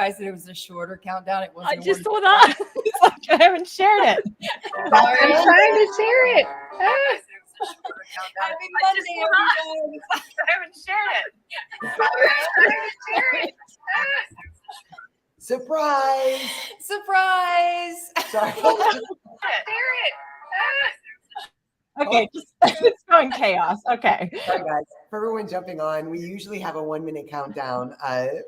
guys that it was a shorter countdown. It wasn't. I just saw that. It's like I haven't shared it. I'm trying to share it. Happy Monday, everyone. I haven't shared it. Surprise! Surprise! Sorry. Okay, it's going chaos. Okay. Sorry, guys. For everyone jumping on, we usually have a 1 minute countdown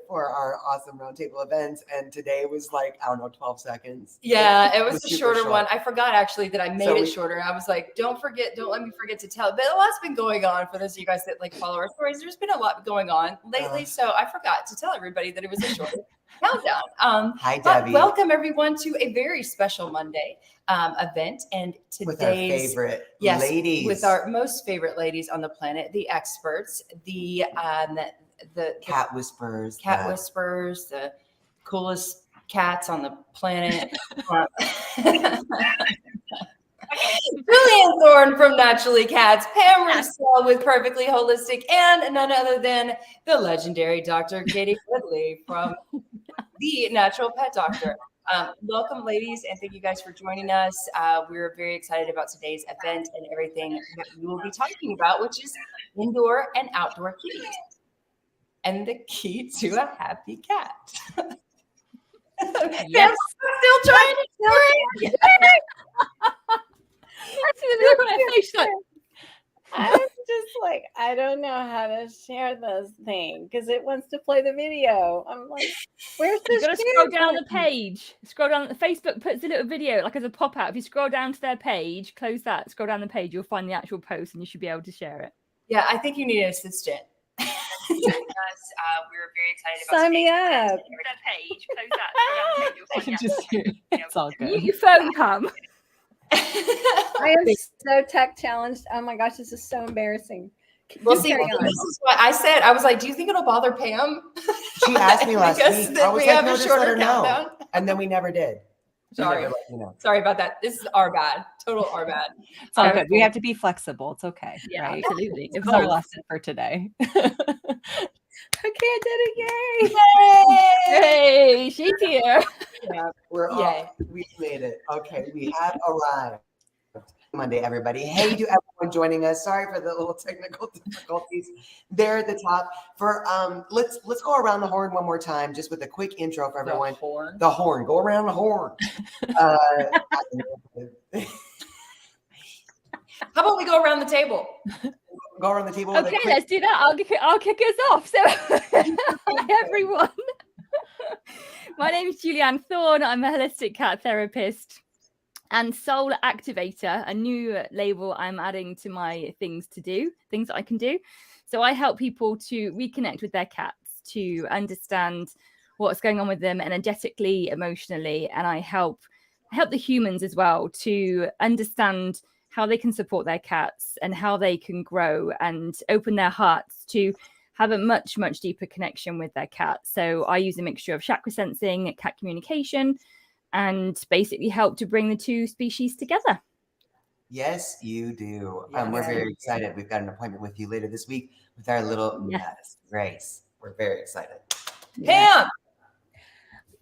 for our awesome roundtable events. And today was like, I don't know, 12 seconds. Yeah, it was a super shorter short. one. I forgot actually that I made So it we- shorter. I was like, don't let me forget to tell. But a lot's been going on for those of you guys that like follow our stories. There's been a lot going on lately. So I forgot to tell everybody that it was a shorter countdown. Hi, But Debbie. welcome everyone to a very special Monday event. And With our today's favorite yes, ladies. with our most favorite ladies on the planet, the experts, the cat whispers. cat whispers, the coolest cats on the planet. Julian Thorne from Naturally Cats, Pam Russell with Perfectly Holistic, and none other than the legendary Dr. Katie Woodley from The Natural Pet Doctor. Welcome, ladies, and thank you guys for joining us. We're very excited about today's event and everything that we will be talking about, which is indoor and outdoor kitties and the key to a happy cat. Yes. Still trying to do it. I see the look on her face. Like, I'm just like, I don't know how to share this thing because it wants to play the video. I'm like, where's you the got to share scroll down the button? page. Scroll down. Facebook puts a little video like as a pop out. If you scroll down to their page, close that. Scroll down the page, you'll find the actual post, and you should be able to share it. Yeah, I think you need an assistant. We're very excited about Sign me today's up. event. Their page, close that. Scroll down the page, you'll I find can the just hear it's all good. Oh, Your phone hum. I am so tech challenged. Oh my gosh, this is so embarrassing. Well, Just see, carry this on. is what I said. I was like, do you think it'll bother Pam? She asked me last Because week. that I was we like, have no, a just let shorter her know. countdown. And then we never did. We Sorry. never let you know. Sorry about that. This is our bad. Total our bad. It's all good. We have to be flexible. It's okay. Yeah, right? absolutely. It's our lesson for today. Okay, I did it. Yay. Hey, she's here. Yeah, we're Yay. all, we've made it. Okay, we have arrived. Monday, everybody. Hey to everyone joining us. Sorry for the little technical difficulties there at the top. For let's go around the horn one more time, just with a quick intro for everyone. The horn. Go around the horn. How about we go around the table? Go around the table. with a Okay, quick- let's do that. I'll kick us off. So, hi everyone. My name is Julianne Thorne. I'm a holistic cat therapist and soul activator, a new label I'm adding to my things that I can do. So I help people to reconnect with their cats, to understand what's going on with them energetically, emotionally, and I help the humans as well to understand how they can support their cats and how they can grow and open their hearts to have a much, much deeper connection with their cat. So I use a mixture of chakra sensing, cat communication, and basically help to bring the two species together. Yes, you do. Yes. We're very excited. We've got an appointment with you later this week with our little Grace. We're very excited. Pam!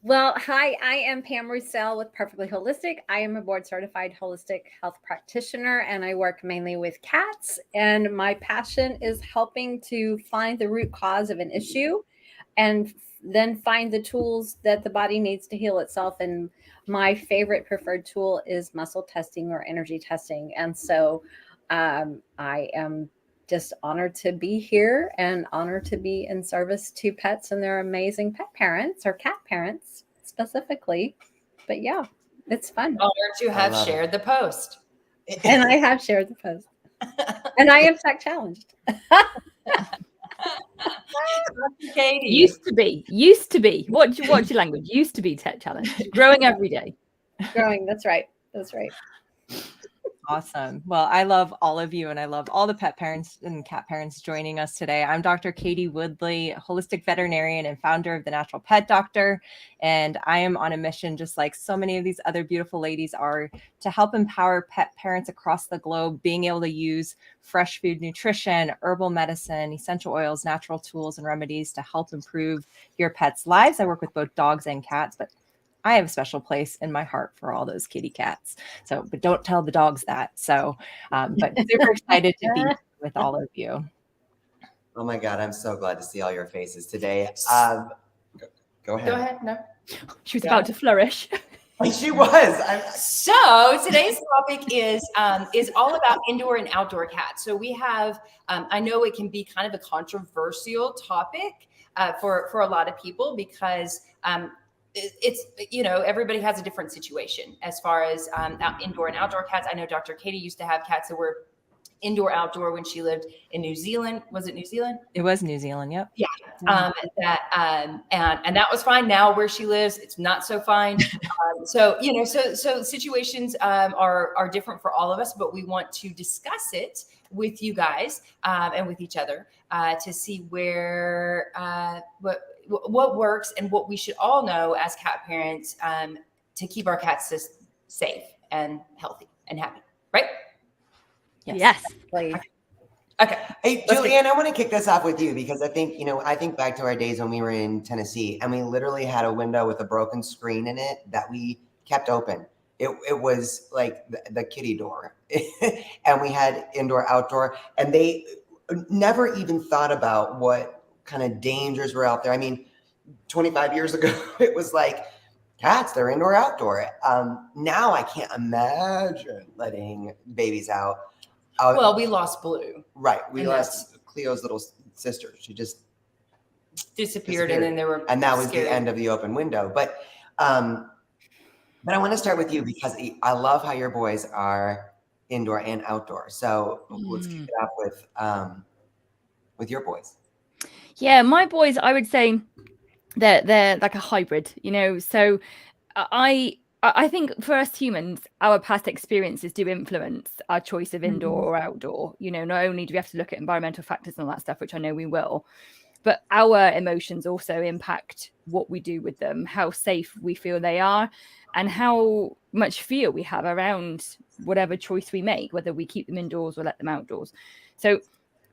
Well, hi, I am Pam Russell with Perfectly Holistic. I am a board certified holistic health practitioner and I work mainly with cats. And my passion is helping to find the root cause of an issue and then find the tools that the body needs to heal itself. And my favorite preferred tool is muscle testing or energy testing. And so I am just honored to be here and honored to be in service to pets and their amazing pet parents or cat parents specifically. But yeah, it's fun. Honored to have love shared the post. And I have shared the post. And I am tech challenged. Katie. Used to be. What's your language? Used to be tech challenge. Growing every day. Growing. That's right. That's right. Awesome. Well, I love all of you and I love all the pet parents and cat parents joining us today. I'm Dr. Katie Woodley, holistic veterinarian and founder of the Natural Pet Doctor. And I am on a mission, just like so many of these other beautiful ladies are, to help empower pet parents across the globe, being able to use fresh food nutrition, herbal medicine, essential oils, natural tools, and remedies to help improve your pets' lives. I work with both dogs and cats, but I have a special place in my heart for all those kitty cats. So, but don't tell the dogs that. So, but super excited to be with all of you. Oh my God, I'm so glad to see all your faces today. Go ahead. Go ahead. No. She was about to flourish. She was. So today's topic is all about indoor and outdoor cats. So we have, I know it can be kind of a controversial topic for a lot of people because it's, everybody has a different situation as far as indoor and outdoor cats. I know Dr. Katie used to have cats that were indoor, outdoor when she lived in New Zealand. Was it New Zealand? It was New Zealand. Yep. Yeah. And that was fine. Now where she lives, it's not so fine. So situations are different for all of us, but we want to discuss it with you guys and with each other to see where what works and what we should all know as cat parents to keep our cats safe and healthy and happy, right? Yes. Please. Okay. Hey, Julianne, I want to kick this off with you because I think back to our days when we were in Tennessee and we literally had a window with a broken screen in it that we kept open. It was like the kitty door and we had indoor, outdoor, and they never even thought about what kind of dangers were out there. I mean, 25 years ago, it was like cats, they're indoor, outdoor. Now I can't imagine letting babies out. Well, we lost Blue. Right. We lost Cleo's little sister. She just disappeared. And then and that was the end of the open window. But I want to start with you because I love how your boys are indoor and outdoor. So let's kick it off with your boys. Yeah, my boys, I would say they're like a hybrid, So I think for us humans, our past experiences do influence our choice of indoor or outdoor. Not only do we have to look at environmental factors and all that stuff, which I know we will, but our emotions also impact what we do with them, how safe we feel they are, and how much fear we have around whatever choice we make, whether we keep them indoors or let them outdoors. So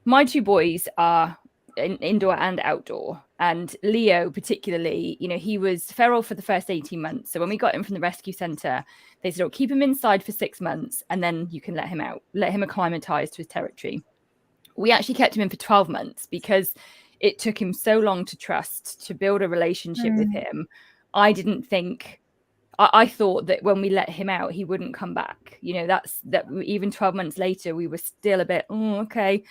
my two boys are indoor and outdoor, and Leo particularly, he was feral for the first 18 months. So when we got him from the rescue center, they said, keep him inside for 6 months and then you can let him out, let him acclimatize to his territory. We actually kept him in for 12 months because it took him so long to trust, to build a relationship with him. I thought that when we let him out, he wouldn't come back. That even 12 months later, we were still a bit, okay.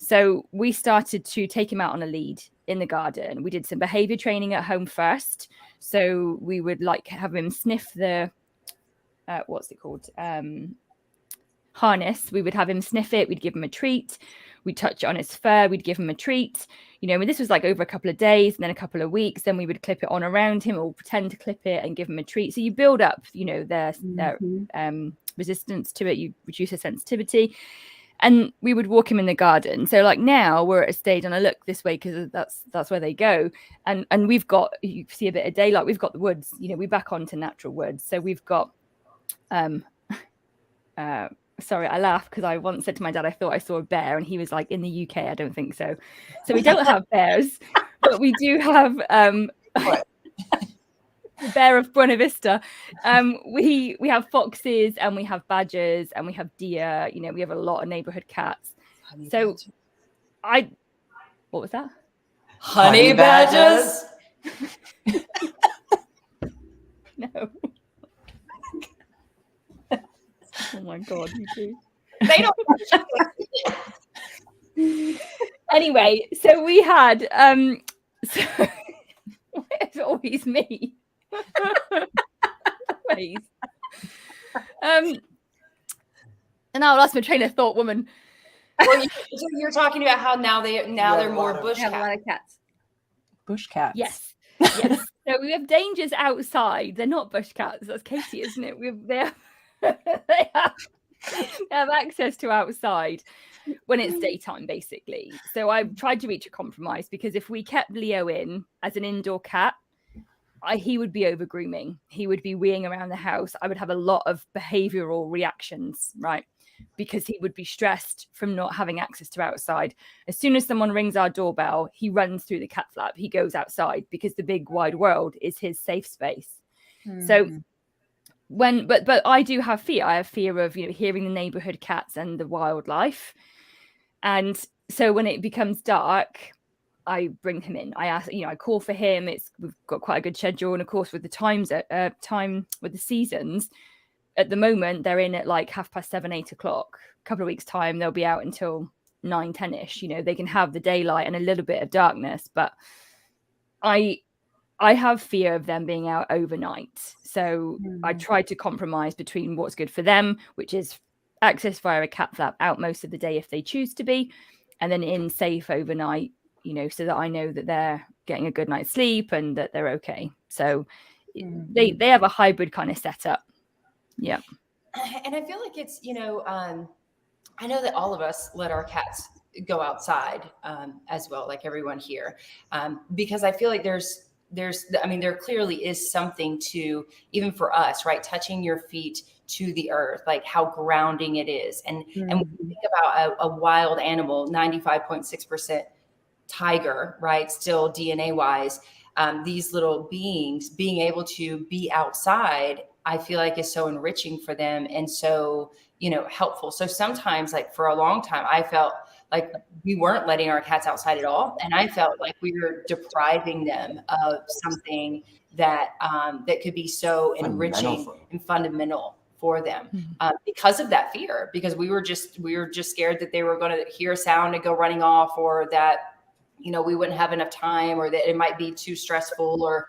So we started to take him out on a lead in the garden. We did some behavior training at home first. So we would have him sniff the, what's it called? Harness. We would have him sniff it. We'd give him a treat. We'd touch it on his fur. We'd give him a treat. This was over a couple of days and then a couple of weeks. Then we would clip it on around him or pretend to clip it and give him a treat. So you build up, their resistance to it. You reduce their sensitivity. And we would walk him in the garden. So now we're at a stage, and I look this way because that's where they go. And we've got, you see a bit of daylight. We've got the woods. We're back onto natural woods. So we've got, sorry, I laugh because I once said to my dad, I thought I saw a bear, and he was like, in the UK, I don't think so. So we don't have bears, but we do have the bear of Buena Vista. We have foxes and we have badgers and we have deer. We have a lot of neighborhood cats. What was that? Honey badgers? No. Oh my God, you too. They don't. Anyway, so we had it's always me. Please. And now I'll ask my train of thought, woman. Well, you're talking about how now they're more bush We have a lot cats. of cats. Bush cats. Yes. So we have dangers outside. They're not bush cats. That's Katie, isn't it? They have have access to outside when it's daytime, basically. So I tried to reach a compromise, because if we kept Leo in as an indoor cat, he would be over grooming. He would be weeing around the house. I would have a lot of behavioral reactions, right? Because he would be stressed from not having access to outside. As soon as someone rings our doorbell, he runs through the cat flap. He goes outside, because the big wide world is his safe space. So but I do have fear. I have fear of, hearing the neighborhood cats and the wildlife. And so when it becomes dark, I bring him in. I ask, I call for him. We've got quite a good schedule, and of course with the time with the seasons, at the moment they're in at like 7:30, 8 o'clock. A couple of weeks time they'll be out until 9, 10ish. They can have the daylight and a little bit of darkness, but I have fear of them being out overnight. So I tried to compromise between what's good for them, which is access via a cat flap out most of the day if they choose to be, and then in safe overnight, so that I know that they're getting a good night's sleep and that they're okay. So they have a hybrid kind of setup. Yeah. And I feel like it's, I know that all of us let our cats go outside as well, like everyone here, because I feel like there clearly is something to, even for us, right? Touching your feet to the earth, like how grounding it is. And when you think about a wild animal, 95.6% tiger, right? Still DNA wise, these little beings being able to be outside, I feel like is so enriching for them and so, helpful. So sometimes, like for a long time, I felt like we weren't letting our cats outside at all. And I felt like we were depriving them of something that that could be so enriching and fundamental for them because of that fear, because we were just scared that they were going to hear a sound and go running off, or that, we wouldn't have enough time, or that it might be too stressful, or,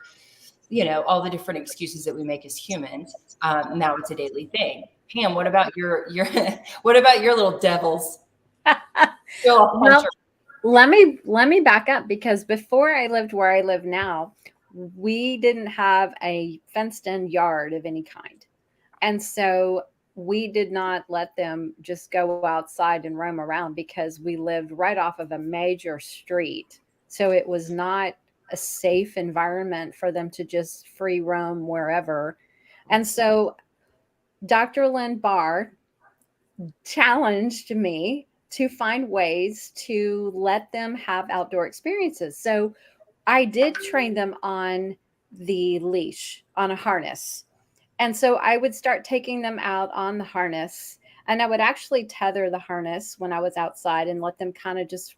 all the different excuses that we make as humans. Now it's a daily thing. Pam, what about your what about your little devils? Well, let me back up, because before I lived where I live now, we didn't have a fenced in yard of any kind. And so we did not let them just go outside and roam around, because we lived right off of a major street. So it was not a safe environment for them to just free roam wherever. And so Dr. Lynn Barr challenged me to find ways to let them have outdoor experiences. So I did train them on the leash, on a harness. And so I would start taking them out on the harness, and I would actually tether the harness when I was outside and let them kind of just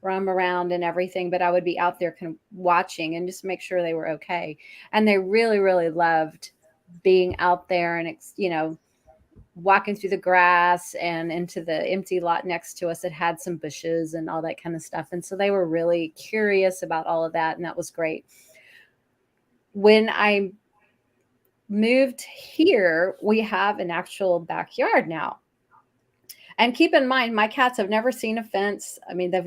roam around and everything. But I would be out there kind of watching and just make sure they were okay. And they really, really loved being out there and, walking through the grass and into the empty lot next to us that had some bushes and all that kind of stuff. And so they were really curious about all of that. And that was great. When I moved here, we have an actual backyard now. And keep in mind, my cats have never seen a fence. I mean, they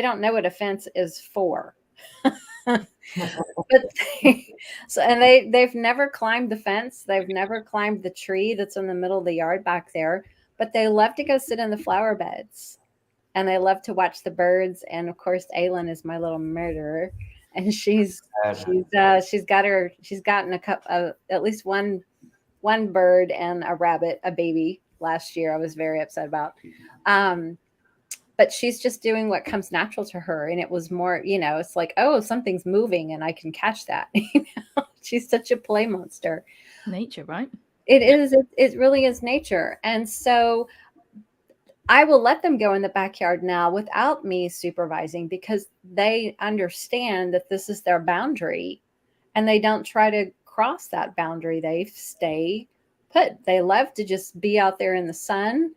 don't know what a fence is for. But they've never climbed the fence. They've never climbed the tree that's in the middle of the yard back there, but they love to go sit in the flower beds, and they love to watch the birds. And of course, Aylin is my little murderer, and she's gotten at least one bird and a rabbit, a baby last year. I was very upset about. But she's just doing what comes natural to her. And it was more, it's like, oh, something's moving and I can catch that. She's such a play monster. Nature, right? It is. It really is nature. And so I will let them go in the backyard now without me supervising, because they understand that this is their boundary and they don't try to cross that boundary. They stay put. They love to just be out there in the sun.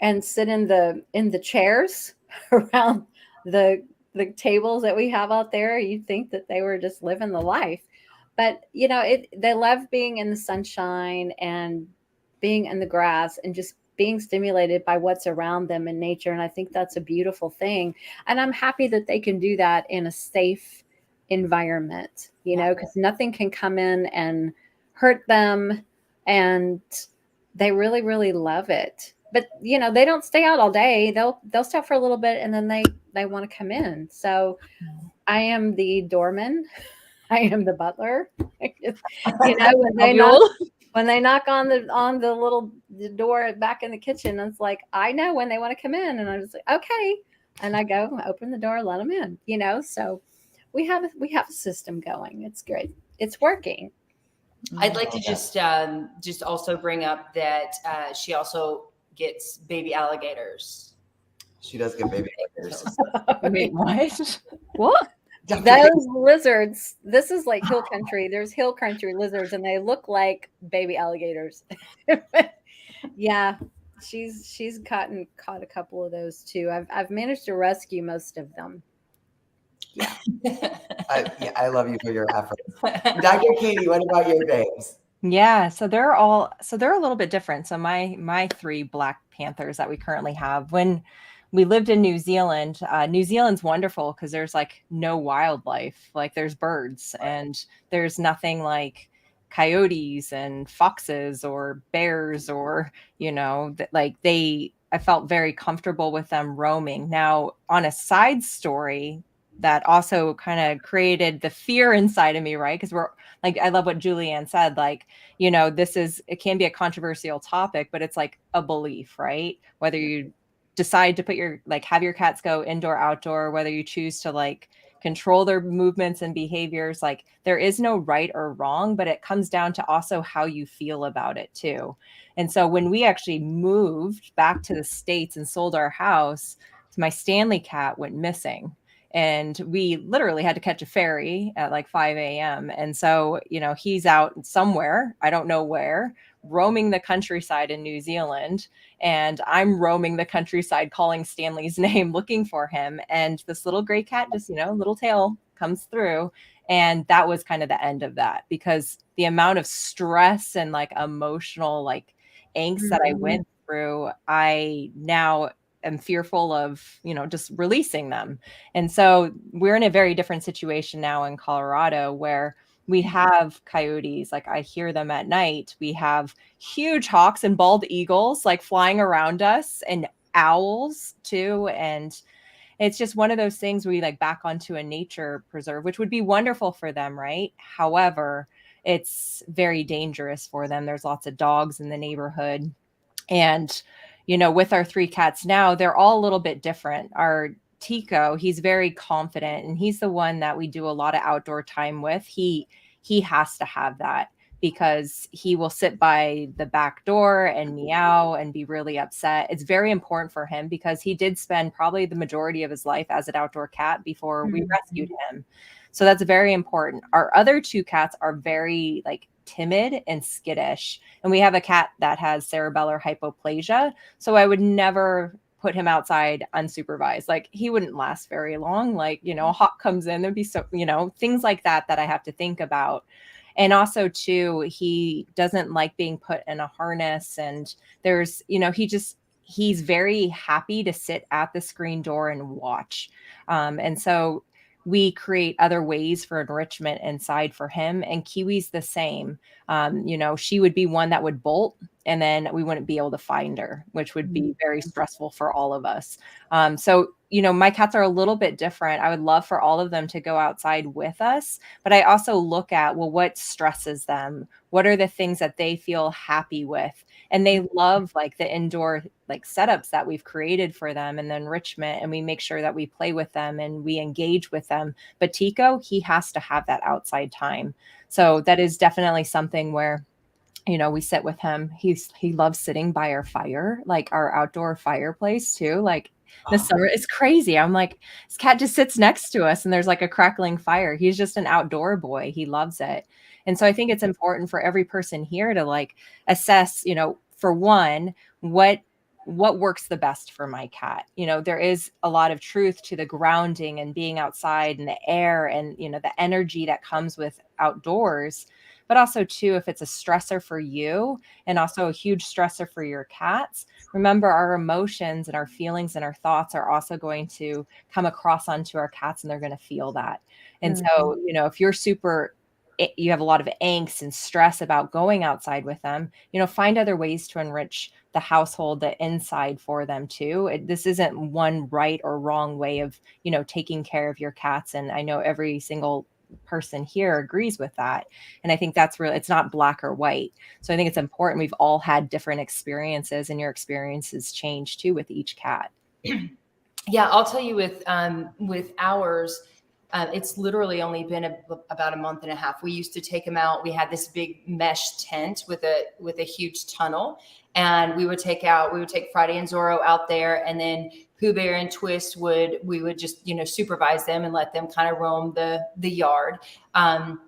And sit in the chairs around the tables that we have out there. You'd think that they were just living the life, but they love being in the sunshine and being in the grass and just being stimulated by what's around them in nature. And I think that's a beautiful thing. And I'm happy that they can do that in a safe environment, because nothing can come in and hurt them. And they really, really love it. But you know, they don't stay out all day. They'll stay out for a little bit and then they want to come in. So I am the doorman. I am the butler. You know, when they knock on the little door back in the kitchen, it's like, I know when they want to come in, and I'm just like, okay, and I go open the door, let them in. You know, so we have a system going. It's great. It's working. I'd like to just also bring up that she also gets baby alligators. She does get baby alligators. Wait, what? What? Those lizards, this is like hill country. There's hill country lizards and they look like baby alligators. Yeah, she's caught a couple of those too. I've managed to rescue most of them. Yeah. I love you for your efforts. Dr. Katie, what about your babes? Yeah, so they're a little bit different. So my 3 Black Panthers that we currently have, when we lived in New Zealand, New Zealand's wonderful because there's like no wildlife, like there's birds and there's nothing like coyotes and foxes or bears or, you know, I felt very comfortable with them roaming. Now, on a side story, that also kind of created the fear inside of me, right? Because we're like, I love what Julianne said, like, you know, it can be a controversial topic, but it's like a belief, right? Whether you decide to have your cats go indoor, outdoor, whether you choose to like control their movements and behaviors, like there is no right or wrong, but it comes down to also how you feel about it too. And so when we actually moved back to the States and sold our house, my Stanley cat went missing. And we literally had to catch a ferry at like 5 a.m. And so, you know, he's out somewhere, I don't know where, roaming the countryside in New Zealand. And I'm roaming the countryside calling Stanley's name, looking for him. And this little gray cat, just, you know, little tail comes through. And that was kind of the end of that, because the amount of stress and like emotional like angst that I went through, I now am fearful of, you know, just releasing them. And so we're in a very different situation now in Colorado where we have coyotes, like I hear them at night. We have huge hawks and bald eagles like flying around us, and owls too. And it's just one of those things where we like back onto a nature preserve, which would be wonderful for them, right? However, it's very dangerous for them. There's lots of dogs in the neighborhood. And you know, with our 3 cats now, they're all a little bit different. Our Tico, he's very confident, and he's the one that we do a lot of outdoor time with. He has to have that because he will sit by the back door and meow and be really upset. It's very important for him because he did spend probably the majority of his life as an outdoor cat before we rescued him. So that's very important. Our other 2 cats are very like timid and skittish. And we have a cat that has cerebellar hypoplasia. So I would never put him outside unsupervised. Like he wouldn't last very long. Like, you know, a hawk comes in, there'd be so, you know, things like that I have to think about. And also too, he doesn't like being put in a harness. And there's, you know, he's very happy to sit at the screen door and watch. And so we create other ways for enrichment inside for him. And Kiwi's the same. You know, she would be one that would bolt and then we wouldn't be able to find her, which would be very stressful for all of us. So, you know, my cats are a little bit different. I would love for all of them to go outside with us, but I also look at, well, what stresses them? What are the things that they feel happy with? And they love like the indoor like setups that we've created for them and the enrichment, and we make sure that we play with them and we engage with them. But Tico, he has to have that outside time. So that is definitely something where, you know, we sit with him. He loves sitting by our fire, like our outdoor fireplace too. Like the summer, it's crazy. I'm like, this cat just sits next to us and there's like a crackling fire. He's just an outdoor boy. He loves it. And so I think it's important for every person here to like assess, you know, for one, what works the best for my cat. You know, there is a lot of truth to the grounding and being outside and the air and, you know, the energy that comes with outdoors, but also too, if it's a stressor for you and also a huge stressor for your cats, remember our emotions and our feelings and our thoughts are also going to come across onto our cats and they're going to feel that. And so, you know, if you're super you have a lot of angst and stress about going outside with them, find other ways to enrich the household, the inside for them too. This isn't one right or wrong way of, taking care of your cats. And I know every single person here agrees with that. And I think that's real. It's not black or white. So I think it's important. We've all had different experiences, and your experiences change too with each cat. Yeah, I'll tell you with ours, it's literally only been about a month and a half. We used to take them out. We had this big mesh tent with a huge tunnel, and we would take Friday and Zorro out there, and then Pooh Bear and Twist we would just supervise them and let them kind of roam the yard, and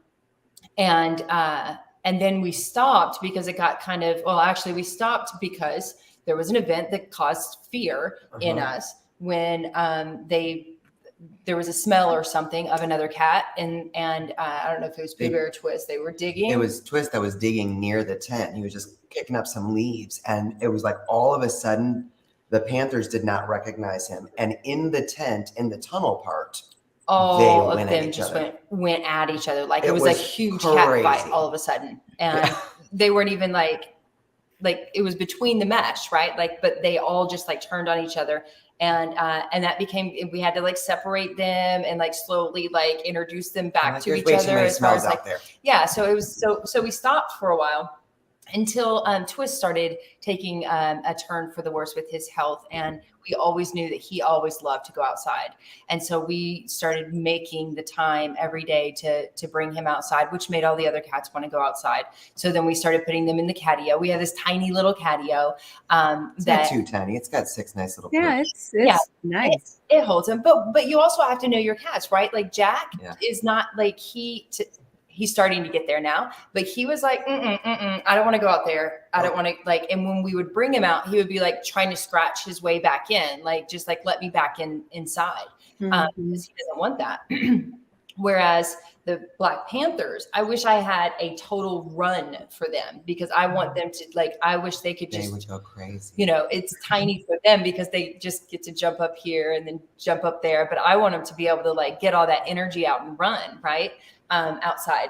then we stopped because it got kind of actually we stopped because there was an event that caused fear in us when there was a smell or something of another cat, and I don't know if it was Pooh Bear or Twist. They were digging. It was Twist that was digging near the tent. He was just kicking up some leaves, and it was like all of a sudden the Panthers did not recognize him, and in the tent, in the tunnel part, all of them just went at each other. Like it was a huge cat fight all of a sudden, and they weren't even like it was between the mesh, right? But they all just turned on each other. And that became, we had to separate them and slowly introduce them back to each other as far as yeah. So it was, so we stopped for a while until Twist started taking a turn for the worse with his health. And we always knew that he always loved to go outside. And so we started making the time every day to bring him outside, which made all the other cats want to go outside. So then we started putting them in the Catio. We have this tiny little Catio. It's not too tiny. It's got 6 nice little it's nice. It holds them. But you also have to know your cats, right? Like Jack is not he's starting to get there now, but he was like, I don't want to go out there. I don't want to and when we would bring him out, he would be trying to scratch his way back in, just let me back inside. Because he doesn't want that. Whereas the Black Panthers, I wish I had a total run for them, because I want them to I wish they could just, they would go crazy. It's tiny for them because they just get to jump up here and then jump up there. But I want them to be able to get all that energy out and run, right? Outside.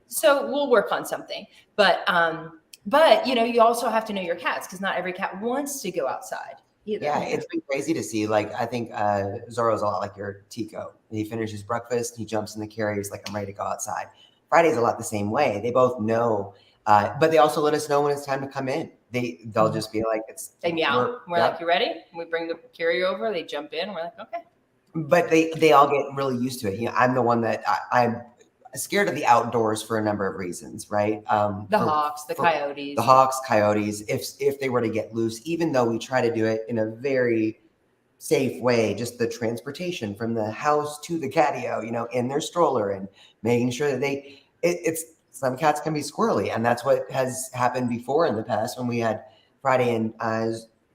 So we'll work on something, but you also have to know your cats, because not every cat wants to go outside either. Yeah, it's been crazy to see. I think Zorro's a lot like your Tico. He finishes breakfast, he jumps in the carrier, he's like, I'm ready to go outside. Friday's a lot the same way. They both know, but they also let us know when it's time to come in. They'll just be like, they meow. We're like, you ready? We bring the carrier over, they jump in, we're like, okay. But they all get really used to it. I'm the one that I'm scared of the outdoors for a number of reasons, right? Hawks, coyotes. The hawks, coyotes, if they were to get loose, even though we try to do it in a very safe way, just the transportation from the house to the Catio, in their stroller, and making sure that it's some cats can be squirrely. And that's what has happened before in the past when we had Friday and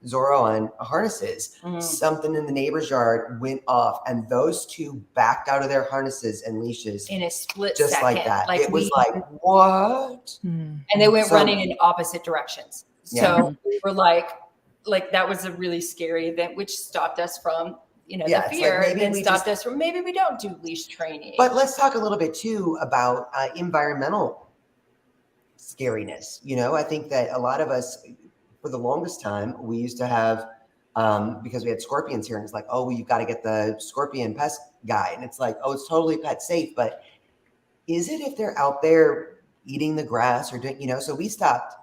Zorro on harnesses. Something in the neighbor's yard went off, and those two backed out of their harnesses and leashes in a split just second. Like that. It was what? And they went running in opposite directions. So we were like that was a really scary event, which stopped us from the fear, and then stopped us from maybe we don't do leash training. But let's talk a little bit too about environmental scariness. I think that a lot of us, for the longest time, we used to have, because we had scorpions here, and it's like, oh, well, you've got to get the scorpion pest guy. And it's like, oh, it's totally pet safe. But is it if they're out there eating the grass or doing, so we stopped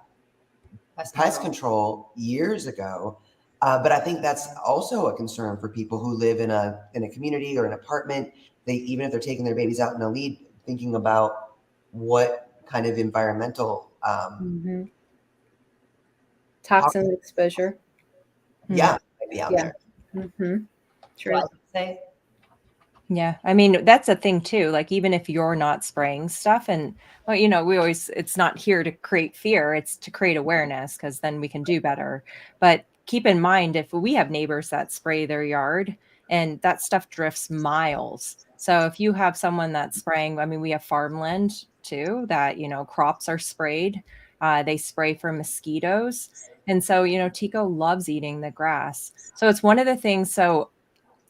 pest control years ago. But I think that's also a concern for people who live in a community or an apartment. Even if they're taking their babies out in a lead, thinking about what kind of environmental toxin exposure. Yeah, maybe out there. True. Yeah, I mean, that's a thing too. Even if you're not spraying stuff, and it's not here to create fear, it's to create awareness, because then we can do better. But keep in mind, if we have neighbors that spray their yard, and that stuff drifts miles. So if you have someone that's spraying, we have farmland too, that, crops are sprayed. They spray for mosquitoes. And so, Tico loves eating the grass. So it's one of the things. So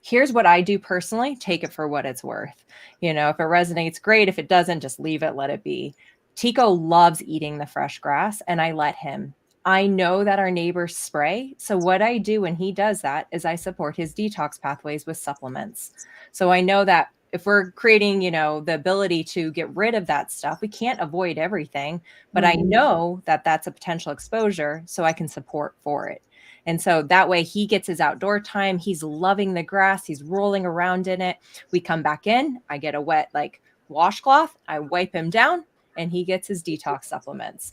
here's what I do personally, take it for what it's worth. You know, if it resonates, great. If it doesn't, just leave it, let it be. Tico loves eating the fresh grass, and I let him. I know that our neighbors spray. So what I do when he does that is I support his detox pathways with supplements. So I know that if we're creating, you know, the ability to get rid of that stuff, we can't avoid everything, but I know that that's a potential exposure, so I can support for it. And so that way he gets his outdoor time. He's loving the grass. He's rolling around in it. We come back in. I get a wet washcloth. I wipe him down and he gets his detox supplements.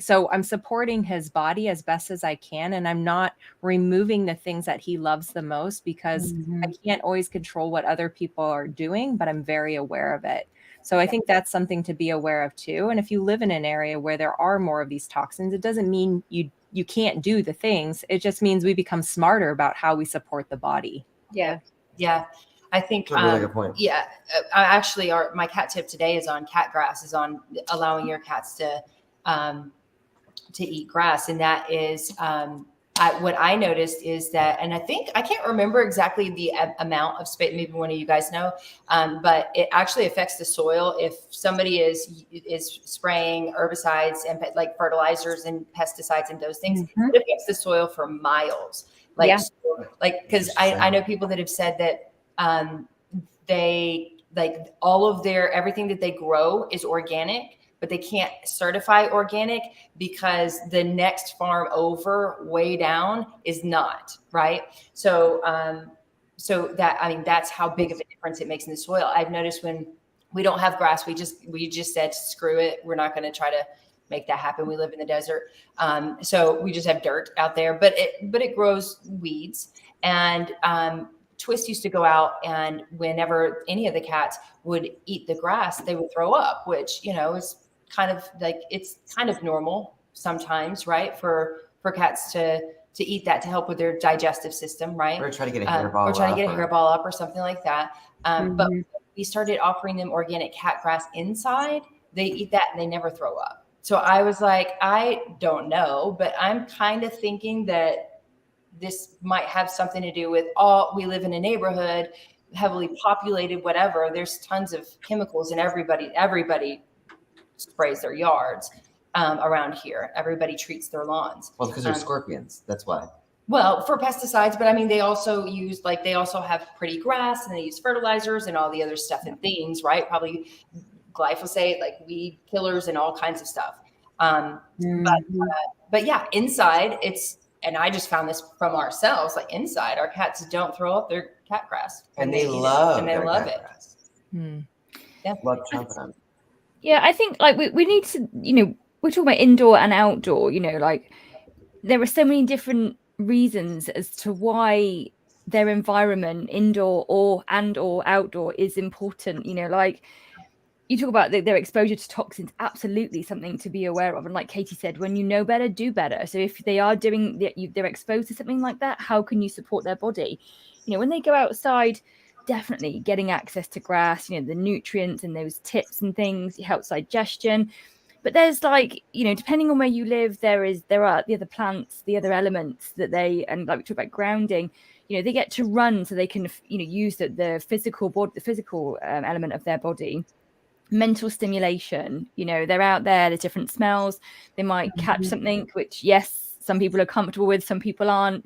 So I'm supporting his body as best as I can. And I'm not removing the things that he loves the most, because I can't always control what other people are doing, but I'm very aware of it. So I think that's something to be aware of too. And if you live in an area where there are more of these toxins, it doesn't mean you can't do the things. It just means we become smarter about how we support the body. Yeah. Yeah. I think, That's a really good point. yeah, actually my cat tip today is on cat grass, is on allowing your cats to eat grass. And that is, what I noticed is that, and I can't remember exactly the amount of space, maybe one of you guys know, but it actually affects the soil. If somebody is spraying herbicides and like fertilizers and pesticides and those things, it affects the soil for miles. Because I know people that have said that they all of everything that they grow is organic, but they can't certify organic because the next farm over way down is not, right. So that's how big of a difference it makes in the soil. I've noticed when we don't have grass, we just said, screw it. We're not going to try to make that happen. We live in the desert. So we just have dirt out there, but it grows weeds. And Twist used to go out, and whenever any of the cats would eat the grass, they would throw up, which, is kind of it's kind of normal sometimes, right? For cats to eat that to help with their digestive system, right? Or try to get a hairball up or something like that. But we started offering them organic cat grass inside. They eat that and they never throw up. So I was like, I don't know, but I'm kind of thinking that this might have something to do with we live in a neighborhood, heavily populated, whatever. There's tons of chemicals, and everybody sprays their yards around here. Everybody treats their lawns. Well, because there's scorpions. That's why. Well, for pesticides, but I mean, they also use they also have pretty grass, and they use fertilizers and all the other stuff and things, right? Probably glyphosate, weed killers and all kinds of stuff. But yeah, inside and I just found this from ourselves, inside our cats don't throw up their cat grass, and they love it. Yeah. Love chomping on it. Yeah, I think we need to, we're talking about indoor and outdoor, there are so many different reasons as to why their environment, indoor or outdoor, is important. You talk about their exposure to toxins, absolutely something to be aware of. And like Katie said, when you know better, do better. So if they are they're exposed to something like that, how can you support their body? When they go outside, definitely getting access to grass, the nutrients and those tips and things, it helps digestion. But there's depending on where you live, there are the other plants, the other elements that and we talk about grounding, they get to run so they can, use the physical element of their body. Mental stimulation, they're out there's different smells. They might catch something, which, yes, some people are comfortable with, some people aren't.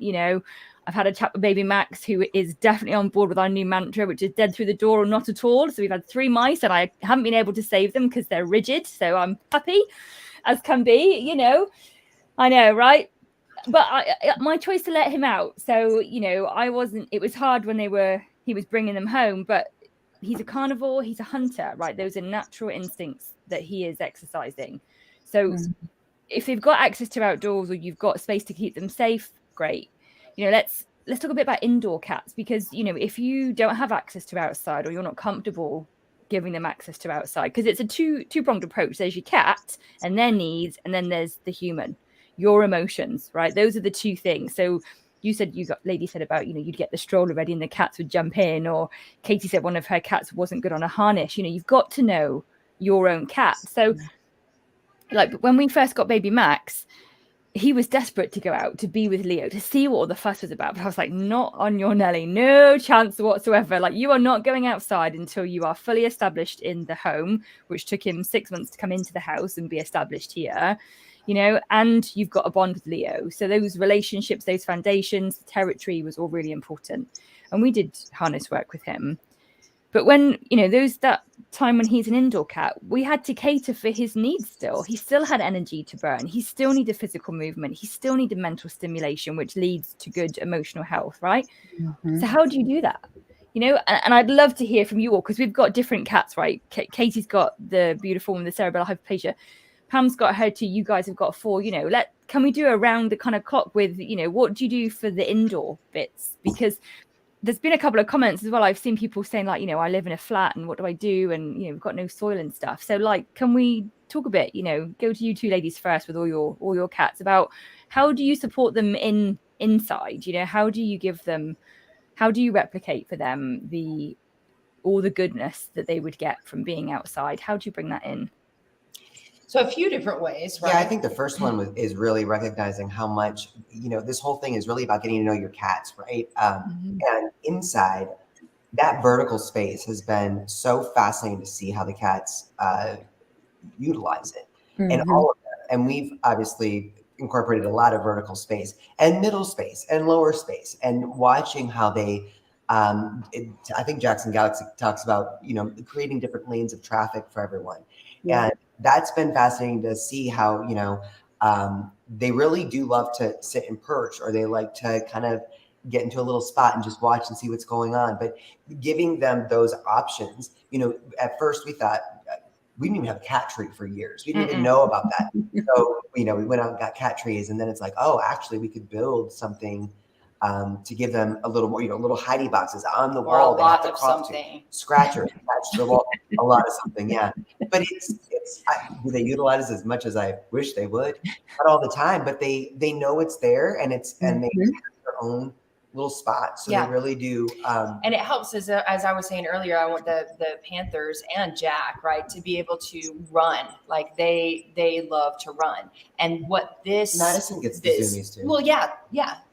I've had a chat with baby Max, who is definitely on board with our new mantra, which is dead through the door or not at all. So we've had 3 mice and I haven't been able to save them because they're rigid. So I'm happy as can be, I know, right? But my choice to let him out. So, it was hard when he was bringing them home, but he's a carnivore, he's a hunter, right? Those are natural instincts that he is exercising. So if they've got access to outdoors, or you've got space to keep them safe, great. Let's talk a bit about indoor cats, because if you don't have access to outside, or you're not comfortable giving them access to outside, because it's a two-pronged approach. There's your cat and their needs, and then there's the human, your emotions, right? Those are the two things. So lady said about, you'd get the stroller ready and the cats would jump in, or Katie said one of her cats wasn't good on a harness. You've got to know your own cat. So when we first got baby Max, he was desperate to go out to be with Leo, to see what all the fuss was about. But I was like, not on your Nelly, no chance whatsoever. Like, you are not going outside until you are fully established in the home, which took him 6 months to come into the house and be established here, and you've got a bond with Leo. So those relationships, those foundations, the territory was all really important. And we did harness work with him. But when, that time when he's an indoor cat, we had to cater for his needs still. He still had energy to burn. He still needed physical movement. He still needed mental stimulation, which leads to good emotional health, right? Mm-hmm. So how do you do that? And I'd love to hear from you all, because we've got different cats, right? Katie's got the beautiful one, the cerebral hyperplasia. Pam's got her 2. You guys have got 4. Can we do a round the kind of clock with, what do you do for the indoor bits? Because there's been a couple of comments as well. I've seen people saying like, I live in a flat and what do I do? And, we've got no soil and stuff. So like, can we talk a bit, go to you 2 ladies first with all your cats about how do you support them inside? How do you replicate for them all the goodness that they would get from being outside? How do you bring that in? So a few different ways, right? Yeah, I think the first one is really recognizing how much, this whole thing is really about getting to know your cats, right? And inside, that vertical space has been so fascinating to see how the cats utilize it. And all of them. And we've obviously incorporated a lot of vertical space and middle space and lower space, and watching how they, I think Jackson Galaxy talks about, creating different lanes of traffic for everyone. Yeah. And that's been fascinating to see how, they really do love to sit and perch, or they like to kind of get into a little spot and just watch and see what's going on. But giving them those options, at first we thought, we didn't even have a cat tree for years. We didn't even know about that. So, we went out and got cat trees, and then it's like, oh, actually we could build something to give them a little more, little hidey boxes on the wall. Or a lot of something. Scratchers attached to the wall, a lot of something, yeah. But do they utilize as much as I wish they would? Not all the time, but they know it's there, and and they have their own little spot. So they really do. And it helps, as I was saying earlier, I want the Panthers and Jack, right, to be able to run. Like they love to run. And what Madison gets the zoomies too. Well, yeah,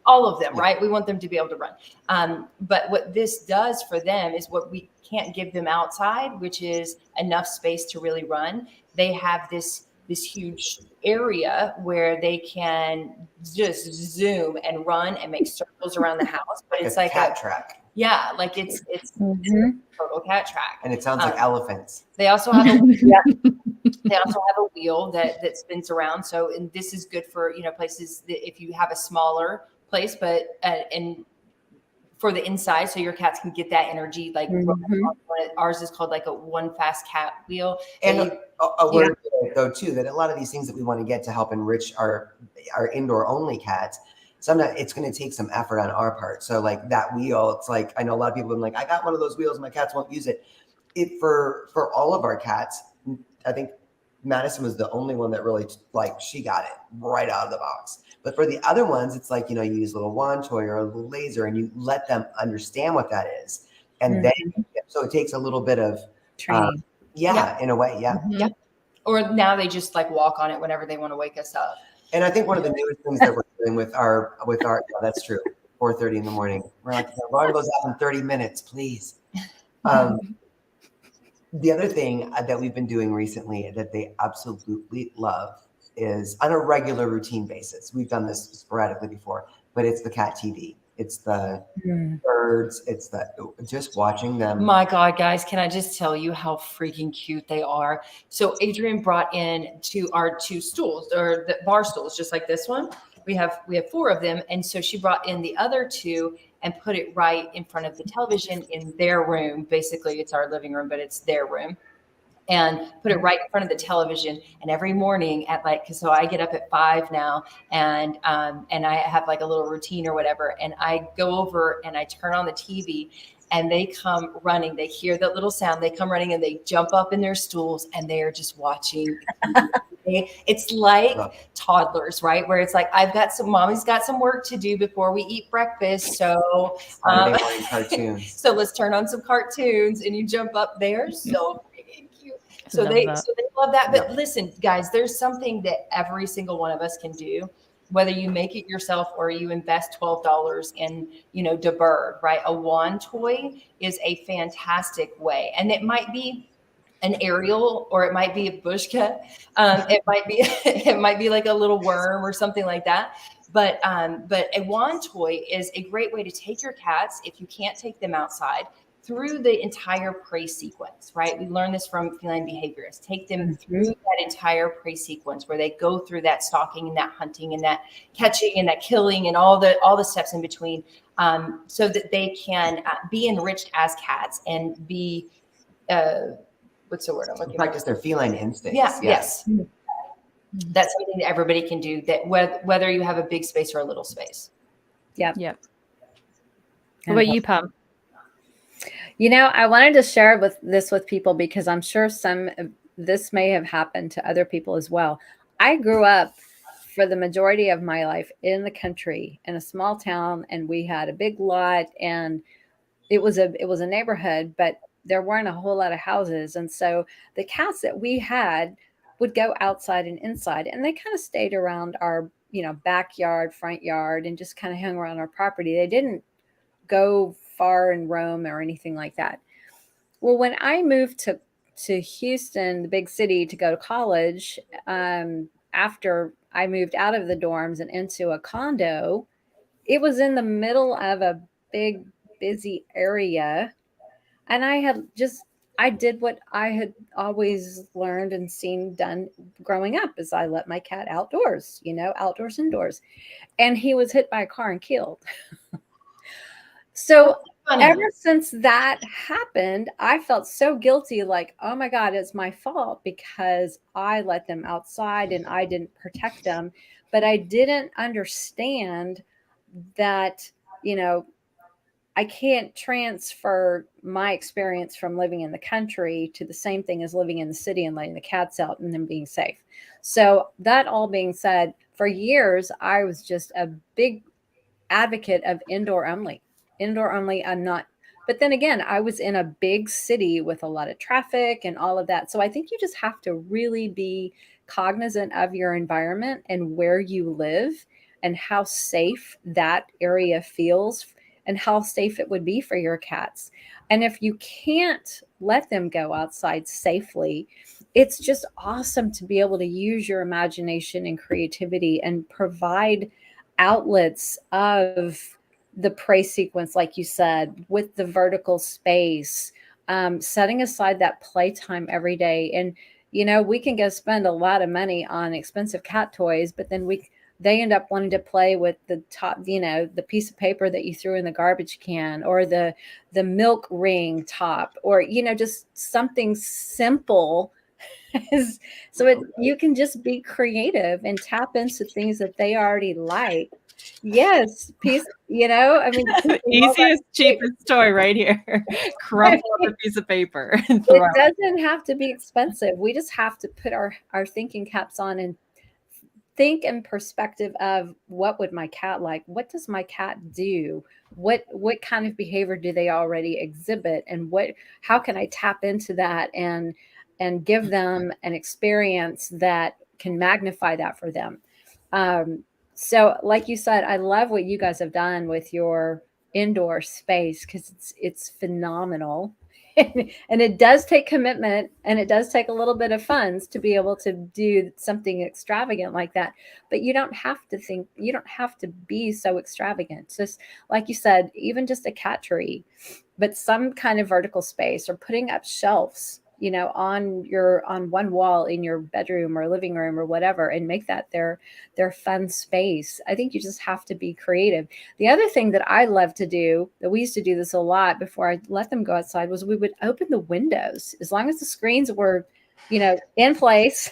all of them, right? We want them to be able to run. But what this does for them is what we can't give them outside, which is enough space to really run. They have this huge area where they can just zoom and run and make circles around the house. But it's like a cat track. Yeah, like it's a total cat track. And it sounds like elephants. They also have a wheel that spins around. So, and this is good for places that if you have a smaller place, but and for the inside, so your cats can get that energy. Like ours is called like a one fast cat wheel. And a word though too, that a lot of these things that we want to get to help enrich our indoor only cats, sometimes it's going to take some effort on our part. So like that wheel, it's like, I know a lot of people have been like, I got one of those wheels, my cats won't use it. For all of our cats, I think Madison was the only one that really she got it right out of the box. But for the other ones, it's like, you use a little wand toy or a little laser, and you let them understand what that is. And then, so it takes a little bit of training. In a way. Yeah. Yeah. Or now they just walk on it whenever they want to wake us up. And I think one of the newest things that we're doing with our, that's true. 4:30 in the morning. We're like, alarm goes off in 30 minutes, please. The other thing that we've been doing recently that they absolutely love is on a regular routine basis. We've done this sporadically before, but it's the cat TV. It's the birds. It's just watching them. My God, guys, can I just tell you how freaking cute they are? So Adrian brought in our 2 stools, or the bar stools, just like this one. We have 4 of them. And so she brought in the other 2 and put it right in front of the television in their room. Basically, it's our living room, but it's their room. And put it right in front of the television. And every morning at so I get up at 5 now, and I have a little routine or whatever. And I go over and I turn on the TV, and they come running. They hear that little sound. They come running and they jump up in their stools, and they are just watching. It's like toddlers, right? Where it's like, mommy's got some work to do before we eat breakfast. So, cartoons. So let's turn on some cartoons, and you jump up there. So cute. So they love that. But listen, guys, there's something that every single one of us can do whether you make it yourself or you invest $12 in, the bird, right? A wand toy is a fantastic way. And it might be an aerial, or it might be a bush cat. It might be like a little worm or something like that. But a wand toy is a great way to take your cats, if you can't take them outside, through the entire prey sequence, right? We learned this from feline behaviorists. Take them through that entire prey sequence where they go through that stalking and that hunting and that catching and that killing and all the steps in between, so that they can be enriched as cats and be, what's the word I'm looking for? Practice their feline instincts. Yeah, yes. That's something that everybody can do, that whether you have a big space or a little space. Yep. What about you, Pam? I wanted to share this with people because I'm sure this may have happened to other people as well. I grew up for the majority of my life in the country in a small town, and we had a big lot, and it was a neighborhood, but there weren't a whole lot of houses. And so the cats that we had would go outside and inside, and they kind of stayed around our, backyard, front yard, and just kind of hung around our property. They didn't go far and roam or anything like that. Well, when I moved to Houston, the big city, to go to college, after I moved out of the dorms and into a condo, it was in the middle of a big, busy area. And I did what I had always learned and seen done growing up, is I let my cat outdoors, outdoors, indoors. And he was hit by a car and killed. So ever since that happened, I felt so guilty, like, oh my God, it's my fault because I let them outside and I didn't protect them. But I didn't understand that, I can't transfer my experience from living in the country to the same thing as living in the city and letting the cats out and them being safe. So that all being said, for years, I was just a big advocate of indoor only. I'm not. But then again, I was in a big city with a lot of traffic and all of that. So I think you just have to really be cognizant of your environment and where you live and how safe that area feels and how safe it would be for your cats. And if you can't let them go outside safely, it's just awesome to be able to use your imagination and creativity and provide outlets of the prey sequence, like you said, with the vertical space, setting aside that playtime every day. And, we can go spend a lot of money on expensive cat toys, but then they end up wanting to play with the top, the piece of paper that you threw in the garbage can, or the milk ring top, or, just something simple. You can just be creative and tap into things that they already like. Yes, easiest, cheapest toy right here. Crumple up a piece of paper. It doesn't have to be expensive. We just have to put our thinking caps on and think in perspective of, what would my cat like? What does my cat do? What kind of behavior do they already exhibit? And how can I tap into that and give them an experience that can magnify that for them? So like you said, I love what you guys have done with your indoor space, because it's phenomenal. And it does take commitment, and it does take a little bit of funds to be able to do something extravagant like that. But you don't have to be so extravagant. Just like you said, even just a cat tree, but some kind of vertical space, or putting up shelves, on one wall in your bedroom or living room or whatever, and make that their fun space. I think you just have to be creative. The other thing that I love to do, that we used to do this a lot before I let them go outside, was we would open the windows, as long as the screens were, in place,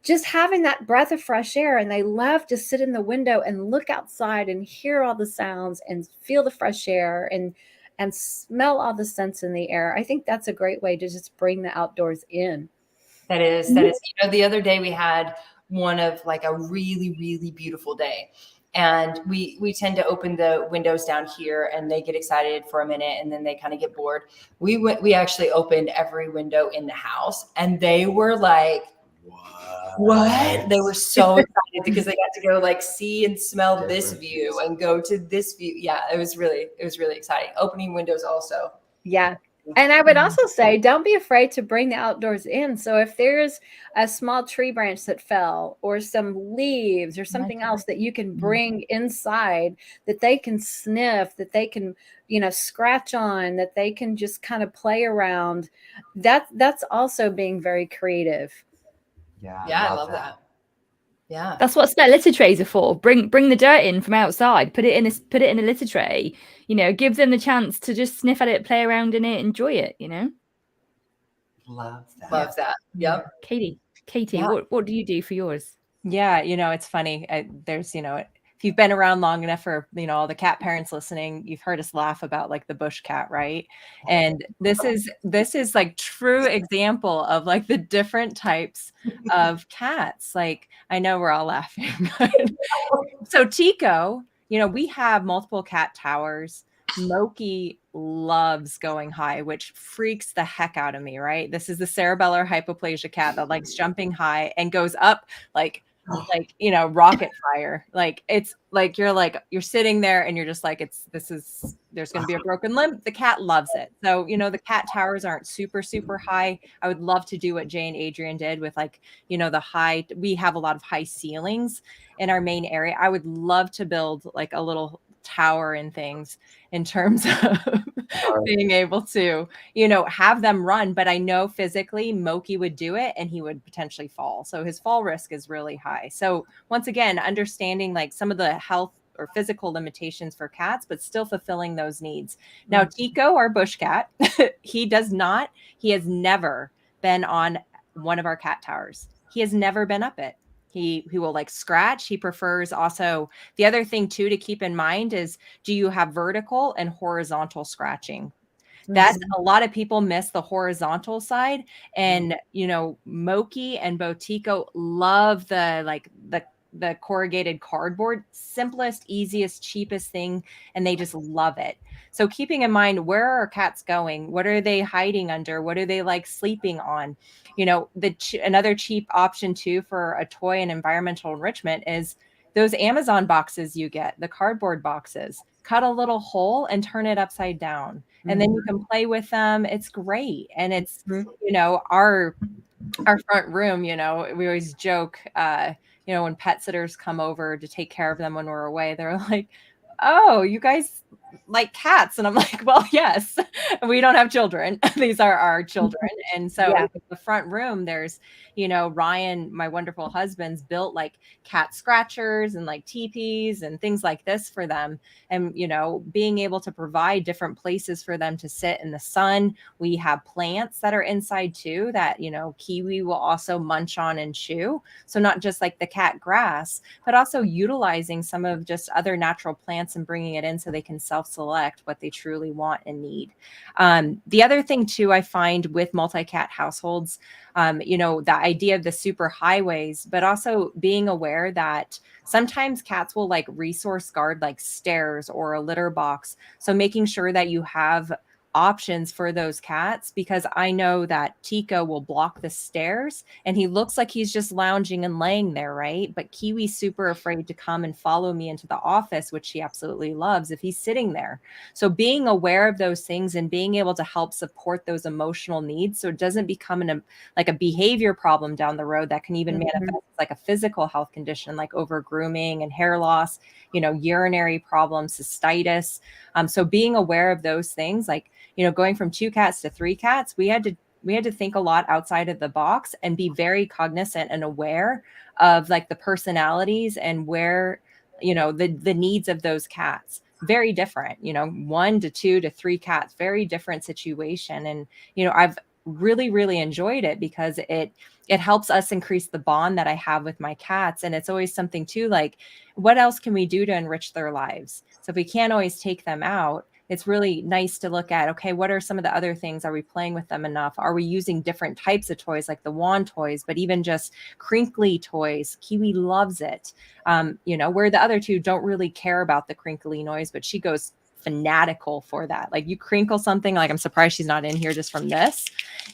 just having that breath of fresh air. And they love to sit in the window and look outside and hear all the sounds and feel the fresh air and smell all the scents in the air. I think that's a great way to just bring the outdoors in. That is, the other day we had one of like a really, really beautiful day. And we tend to open the windows down here, and they get excited for a minute and then they kind of get bored. We actually opened every window in the house, and they were like, what? What? They were so excited because they got to go like see and smell this view and go to this view. Yeah, it was really exciting. Opening windows also. Yeah. And I would also say, don't be afraid to bring the outdoors in. So if there's a small tree branch that fell or some leaves or something else that you can bring inside that they can sniff, that they can, scratch on, that they can just kind of play around, that's also being very creative. Yeah, I love that. Yeah. That's what spare litter trays are for. Bring the dirt in from outside, put it in a litter tray, give them the chance to just sniff at it, play around in it, enjoy it, Love that. Yep. Katie, Yeah. what do you do for yours? Yeah, it's funny. There's, if you've been around long enough for, all the cat parents listening, you've heard us laugh about like the bush cat, right? And this is like true example of like the different types of cats. Like, I know we're all laughing. So Tico, we have multiple cat towers. Moki loves going high, which freaks the heck out of me, right? This is the cerebellar hypoplasia cat that likes jumping high and goes up like rocket fire. Like, it's like you're sitting there and you're just like, there's going to be a broken limb. The cat loves it. So, the cat towers aren't super, super high. I would love to do what Jay and Adrian did with like, we have a lot of high ceilings in our main area. I would love to build like a little tower and things in terms of being able to, have them run. But I know physically Moki would do it and he would potentially fall. So his fall risk is really high. So once again, understanding like some of the health or physical limitations for cats, but still fulfilling those needs. Now, Tico, our bush cat, he has never been on one of our cat towers. He has never been up it. He will like scratch. He prefers also, the other thing too to keep in mind is, do you have vertical and horizontal scratching? That's a lot of people miss the horizontal side. And, Moki and Botico love the corrugated cardboard, simplest, easiest, cheapest thing. And they just love it. So keeping in mind, where are our cats going? What are they hiding under? What are they like sleeping on? Another cheap option too for a toy and environmental enrichment is those Amazon boxes you get, the cardboard boxes. Cut a little hole and turn it upside down. And then you can play with them. It's great. And it's, our front room, we always joke, when pet sitters come over to take care of them when we're away, they're like, oh, you guys like cats? And I'm like, well, yes, we don't have children. These are our children. And so in the front room, there's, Ryan, my wonderful husband's built like cat scratchers and like teepees and things like this for them. And, being able to provide different places for them to sit in the sun. We have plants that are inside too that, Kiwi will also munch on and chew. So not just like the cat grass, but also utilizing some of just other natural plants and bringing it in so they can self-select what they truly want and need. The other thing too, I find with multi-cat households, the idea of the super highways, but also being aware that sometimes cats will like resource guard like stairs or a litter box. So making sure that you have options for those cats, because I know that Tico will block the stairs and he looks like he's just lounging and laying there, right? But Kiwi's super afraid to come and follow me into the office, which she absolutely loves if he's sitting there. So being aware of those things and being able to help support those emotional needs so it doesn't become a behavior problem down the road that can even manifest like a physical health condition like over grooming and hair loss, urinary problems, cystitis. So being aware of those things, like, going from 2 cats to 3 cats, we had to think a lot outside of the box and be very cognizant and aware of like the personalities and where, the needs of those cats. Very different, 1 to 2 to 3 cats, very different situation. And, I've really, really enjoyed it because it helps us increase the bond that I have with my cats. And it's always something too, like, what else can we do to enrich their lives? So if we can't always take them out, it's really nice to look at, okay, what are some of the other things? Are we playing with them enough? Are we using different types of toys like the wand toys, but even just crinkly toys? Kiwi loves it. Where the other 2 don't really care about the crinkly noise, but she goes fanatical for that. Like, you crinkle something, like, I'm surprised she's not in here just from this.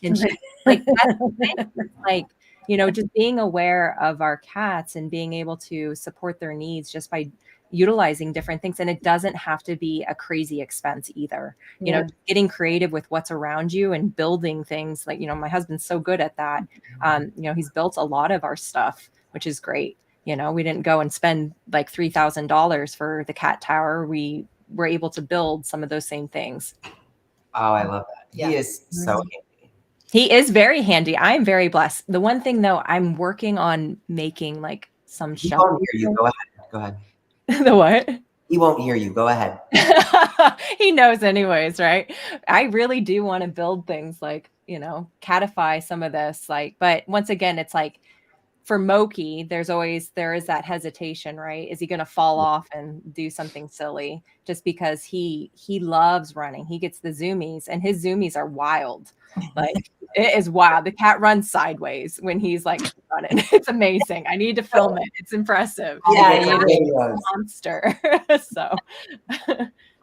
And she, like, that's the thing. Like, you know, just being aware of our cats and being able to support their needs just by utilizing different things. And it doesn't have to be a crazy expense either. You know, getting creative with what's around you and building things like, you know, my husband's so good at that. You know, he's built a lot of our stuff, which is great. You know, we didn't go and spend like $3,000 for the cat tower. We were able to build some of those same things. Oh, I love that. He is so handy. He is very handy. I'm very blessed. The one thing though, I'm working on making like some He shelter. won't hear you. Go ahead. Go ahead. The what? He won't hear you. Go ahead. He knows anyways, right? I really do want to build things like, you know, catify some of this, like, but once again, it's like for Moki, there is that hesitation, right? Is he going to fall off and do something silly just because he loves running? He gets the zoomies and his zoomies are wild. Like it is wild. The cat runs sideways when he's like running. It's amazing. I need to film it. It's impressive. Yeah, It's a monster. So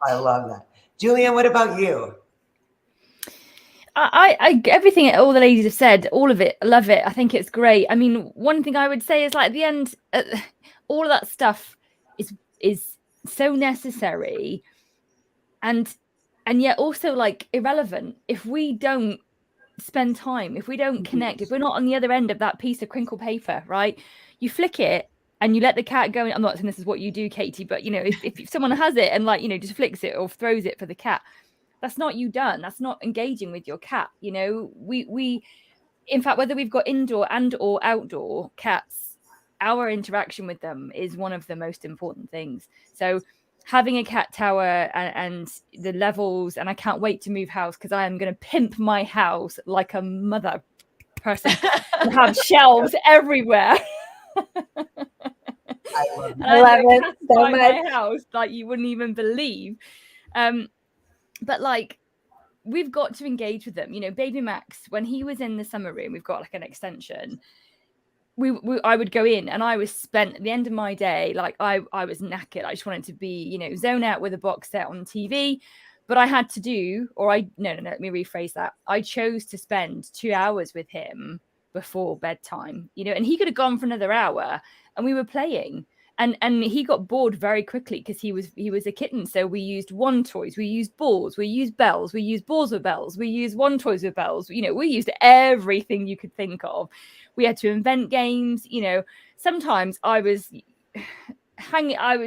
I love that. Julianne, what about you? I everything all the ladies have said, all of it, I love it. I think it's great. I mean, one thing I would say is like at the end, all of that stuff is so necessary, and yet also like irrelevant if we don't spend time, if we don't connect, if we're not on the other end of that piece of crinkle paper, right? You flick it and you let the cat go. I'm not saying this is what you do, Katie, but you know, if someone has it and like, you know, just flicks it or throws it for the cat, that's not you done. That's not engaging with your cat. You know, we in fact, whether we've got indoor and or outdoor cats, our interaction with them is one of the most important things. So having a cat tower and the levels, and I can't wait to move house because I am going to pimp my house like a mother person and have shelves everywhere. I love it so much. My house, like you wouldn't even believe. But like, we've got to engage with them. You know, baby Max, when he was in the summer room, we've got like an extension. I would go in and I was spent at the end of my day, like I was knackered. I just wanted to be, you know, zone out with a box set on TV. But I had to do, let me rephrase that. I chose to spend 2 hours with him before bedtime, you know, and he could have gone for another hour and we were playing. And he got bored very quickly because he was a kitten. So we used wand toys, we used balls, we used bells, we used balls with bells, we used wand toys with bells. You know, we used everything you could think of. We had to invent games. You know, sometimes I was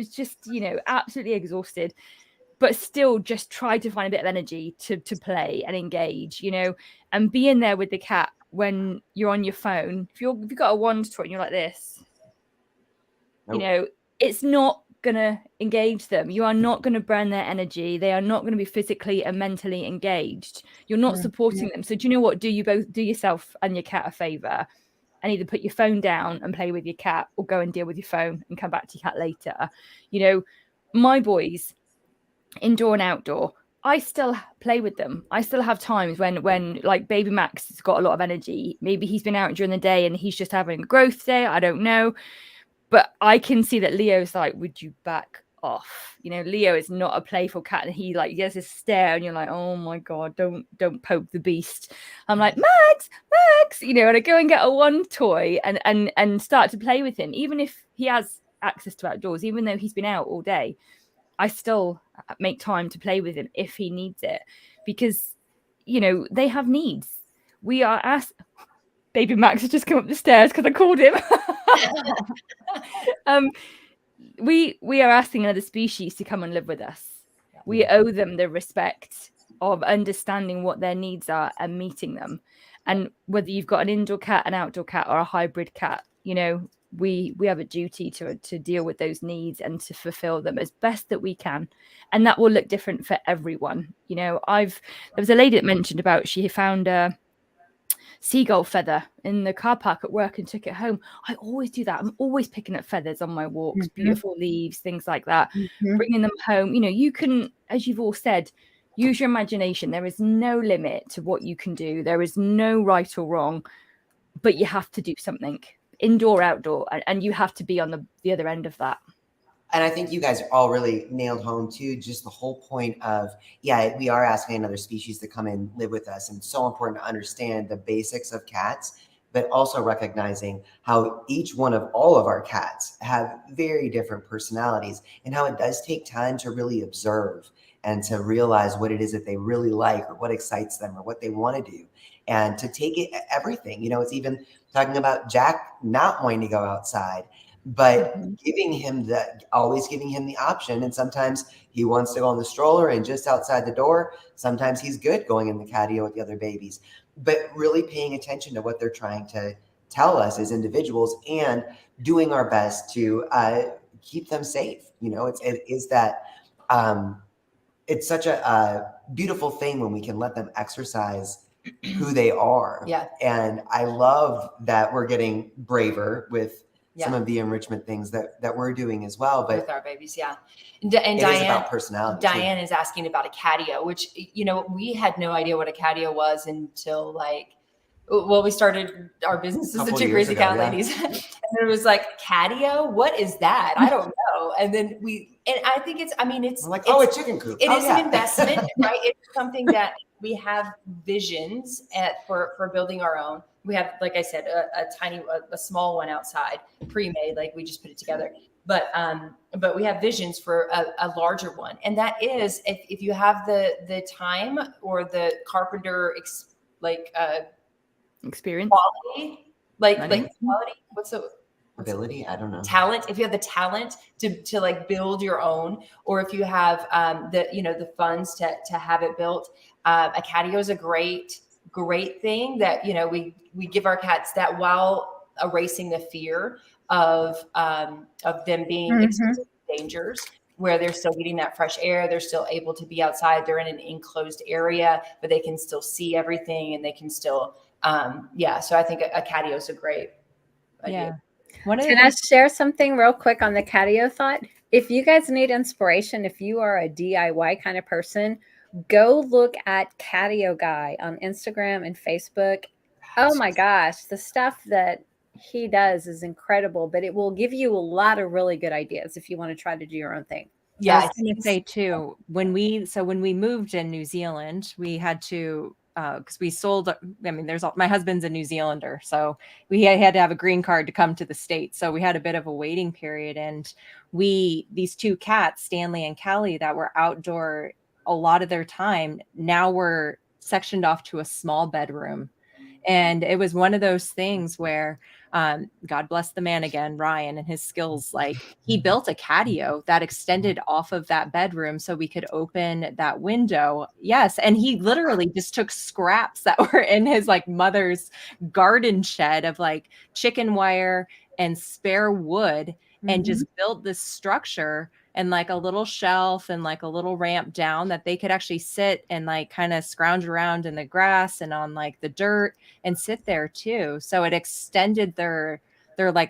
just, you know, absolutely exhausted, but still just tried to find a bit of energy to play and engage, you know, and be in there with the cat when you're on your phone. If you've got a wand toy and you're like this, you know, it's not going to engage them. You are not going to burn their energy. They are not going to be physically and mentally engaged. You're not supporting them. So do you know what? Do yourself and your cat a favor and either put your phone down and play with your cat or go and deal with your phone and come back to your cat later. You know, my boys, indoor and outdoor, I still play with them. I still have times when like baby Max has got a lot of energy. Maybe he's been out during the day and he's just having a growth day. I don't know. But I can see that Leo's like, would you back off? You know, Leo is not a playful cat, and he like gets a stare, and you're like, oh my god, don't poke the beast. I'm like, Max, you know, and I go and get a wand toy and start to play with him, even if he has access to outdoors, even though he's been out all day. I still make time to play with him if he needs it, because you know they have needs. We are asked. Baby Max has just come up the stairs because I called him. We are asking another species to come and live with us. We owe them the respect of understanding what their needs are and meeting them. And whether you've got an indoor cat, an outdoor cat, or a hybrid cat, you know, we have a duty to deal with those needs and to fulfill them as best that we can. And that will look different for everyone. You know, there was a lady that mentioned about she found a seagull feather in the car park at work and took it home. I always do that. I'm always picking up feathers on my walks, beautiful leaves, things like that, bringing them home. You know, you can, as you've all said, use your imagination. There is no limit to what you can do. There is no right or wrong, but you have to do something, indoor, outdoor, and you have to be on the other end of that. And I think you guys all really nailed home too, just the whole point of, yeah, we are asking another species to come and live with us. And it's so important to understand the basics of cats, but also recognizing how each one of all of our cats have very different personalities, and how it does take time to really observe and to realize what it is that they really like, or what excites them, or what they want to do, and to take it everything. It's even talking about Jack not wanting to go outside, but always giving him the option. And sometimes he wants to go in the stroller and just outside the door. Sometimes he's good going in the Catio with the other babies, but really paying attention to what they're trying to tell us as individuals, and doing our best to keep them safe. It's such a beautiful thing when we can let them exercise who they are. Yeah. And I love that we're getting braver with some of the enrichment things that we're doing as well. But with our babies, yeah. And it Diane, is about personality. Diane is asking about a Catio, which, we had no idea what a Catio was until we started our business as the Two Crazy Cat Ladies. And it was like, Catio? What is that? I don't know. And then I think it's a chicken coop. It is an investment, right? It's something that we have visions for building our own. We have, like I said, a small one outside, pre-made, like we just put it together. But we have visions for a larger one, and that is if you have the time or the carpenter experience, quality, quality. What's the ability? I don't know. Talent. If you have the talent to build your own, or if you have the funds to have it built, a Catio is a great thing that we give our cats, that while erasing the fear of them being exposed to dangers, where they're still getting that fresh air, they're still able to be outside, they're in an enclosed area, but they can still see everything, and they can still so I think a Catio is a great idea. Can I share something real quick on the Catio thought? If you guys need inspiration, if you are a DIY kind of person, go look at Catio Guy on Instagram and Facebook. Oh my gosh, the stuff that he does is incredible, but it will give you a lot of really good ideas if you want to try to do your own thing. Yeah, I was going to say too, when we moved in New Zealand, we had to, because we sold, my husband's a New Zealander, so we had to have a green card to come to the States. So we had a bit of a waiting period, and these two cats, Stanley and Cali, that were outdoor a lot of their time, now were sectioned off to a small bedroom. And it was one of those things where, God bless the man again, Ryan, and his skills. He built a Catio that extended off of that bedroom so we could open that window. Yes. And he literally just took scraps that were in his mother's garden shed of chicken wire and spare wood, and just built this structure and a little shelf and a little ramp down that they could actually sit and kind of scrounge around in the grass and on the dirt and sit there too. So it extended their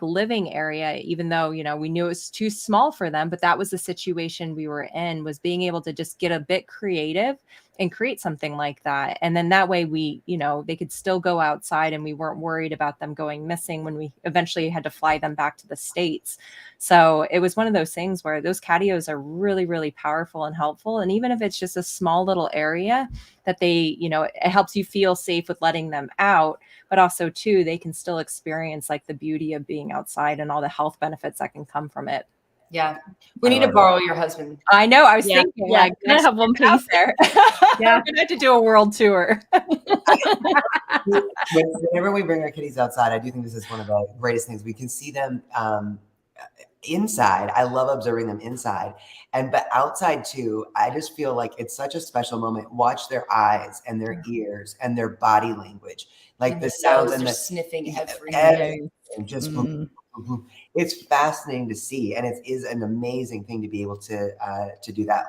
living area, even though, we knew it was too small for them, but that was the situation we were in, was being able to just get a bit creative and create something like that. And then that way they could still go outside, and we weren't worried about them going missing when we eventually had to fly them back to the States. So it was one of those things where those Catios are really, really powerful and helpful. And even if it's just a small little area that they, it helps you feel safe with letting them out, but also too, they can still experience the beauty of being outside and all the health benefits that can come from it. Yeah. We need to borrow your husband. I know. I was thinking, can I have one, please? There. Yeah. We're going to have to do a world tour. Whenever we bring our kitties outside, I do think this is one of the greatest things. We can see them inside. I love observing them inside. But outside too, I just feel like it's such a special moment. Watch their eyes and their ears and their body language. And the sounds and the sniffing everything. Just it's fascinating to see, and it is an amazing thing to be able to do that.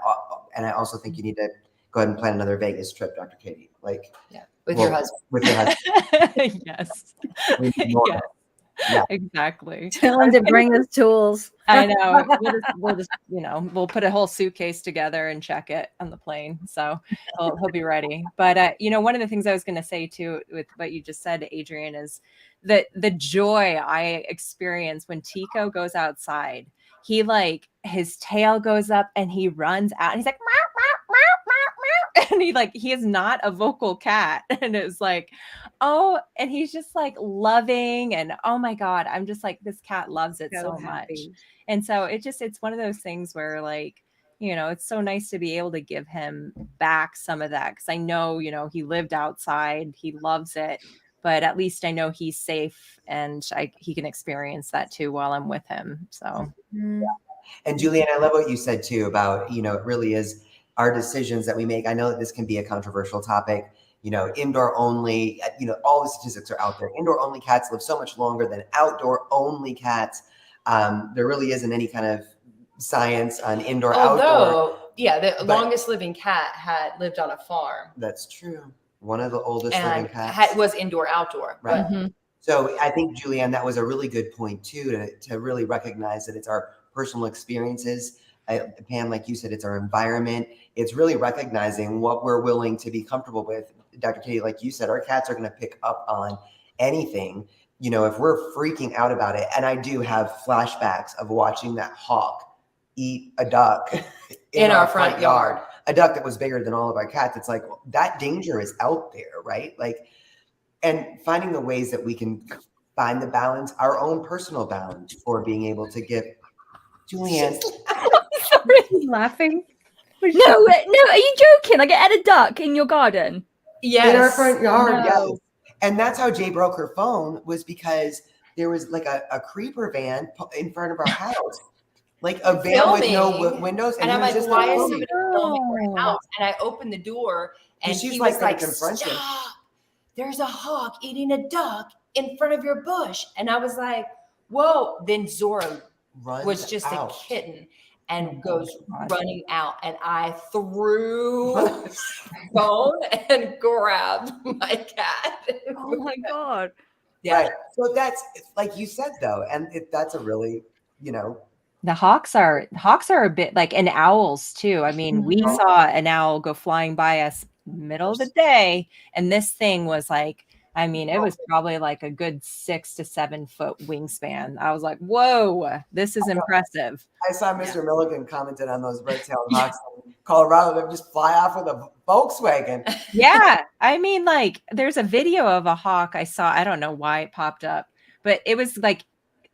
And I also think you need to go ahead and plan another Vegas trip, Dr. Katie. With your husband. With your husband. Yes. Yes. Yeah, exactly. Tell him to bring his tools. I know. We'll just we'll put a whole suitcase together and check it on the plane. So he'll be ready. But one of the things I was going to say too, with what you just said, Adrian, is that the joy I experience when Tico goes outside. He his tail goes up and he runs out and he's like, meow, meow, meow, meow, meow. and he is not a vocal cat. And it's like, and he's just like loving, and oh my God, I'm just like, this cat loves it so much. And so it's one of those things where like, it's so nice to be able to give him back some of that. Cause I know, he lived outside, he loves it, but at least I know he's safe, and he can experience that too while I'm with him. So. And Julianne, I love what you said too about, it really is our decisions that we make. I know that this can be a controversial topic, indoor only, all the statistics are out there. Indoor only cats live so much longer than outdoor only cats. There really isn't any kind of science on indoor, outdoor. The longest living cat had lived on a farm. That's true. One of the oldest living cats was indoor, outdoor. Right. Mm-hmm. So I think, Julianne, that was a really good point too, to really recognize that it's our personal experiences. Pam, like you said, it's our environment. It's really recognizing what we're willing to be comfortable with. Dr. Katie, like you said, our cats are going to pick up on anything, if we're freaking out about it. And I do have flashbacks of watching that hawk eat a duck in our front yard, a duck that was bigger than all of our cats. It's like, that danger is out there, right? Like, and finding the ways that we can find the balance, our own personal balance for being able to give. Julianne. Sorry. Laughing. No, are you joking? Like, I had a duck in your garden? Yes. In our front yard, No. yes. And that's how Jay broke her phone, was because there was like a creeper van in front of our house. Like a van Filming. with no windows. And I'm like, why is somebody filming Oh. our house? And I opened the door, and she's he like was gonna like, confront him. stop. There's a hawk eating a duck in front of your bush. And I was like, whoa. Then Zora was just out. a kitten and goes running out. And I threw the phone and grabbed my cat. Oh my God. Yeah. Right. So that's, like you said, though, and that's a really, The hawks are a bit like, and owls too. I mean, we saw an owl go flying by us middle of the day, and this thing was like, I mean, it was probably like a good 6 to 7 foot wingspan. I was like, whoa, this is impressive. I saw Mr. Milligan commented on those red-tailed hawks in Colorado that just fly off with a Volkswagen. Yeah. I mean, like, there's a video of a hawk I saw. I don't know why it popped up, but it was like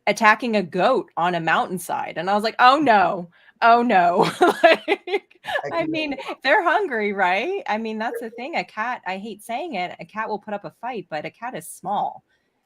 attacking a goat on a mountainside. And I was like, oh no. I mean, they're hungry, right? I mean, that's the thing. A cat, I hate saying it, a cat will put up a fight, but a cat is small.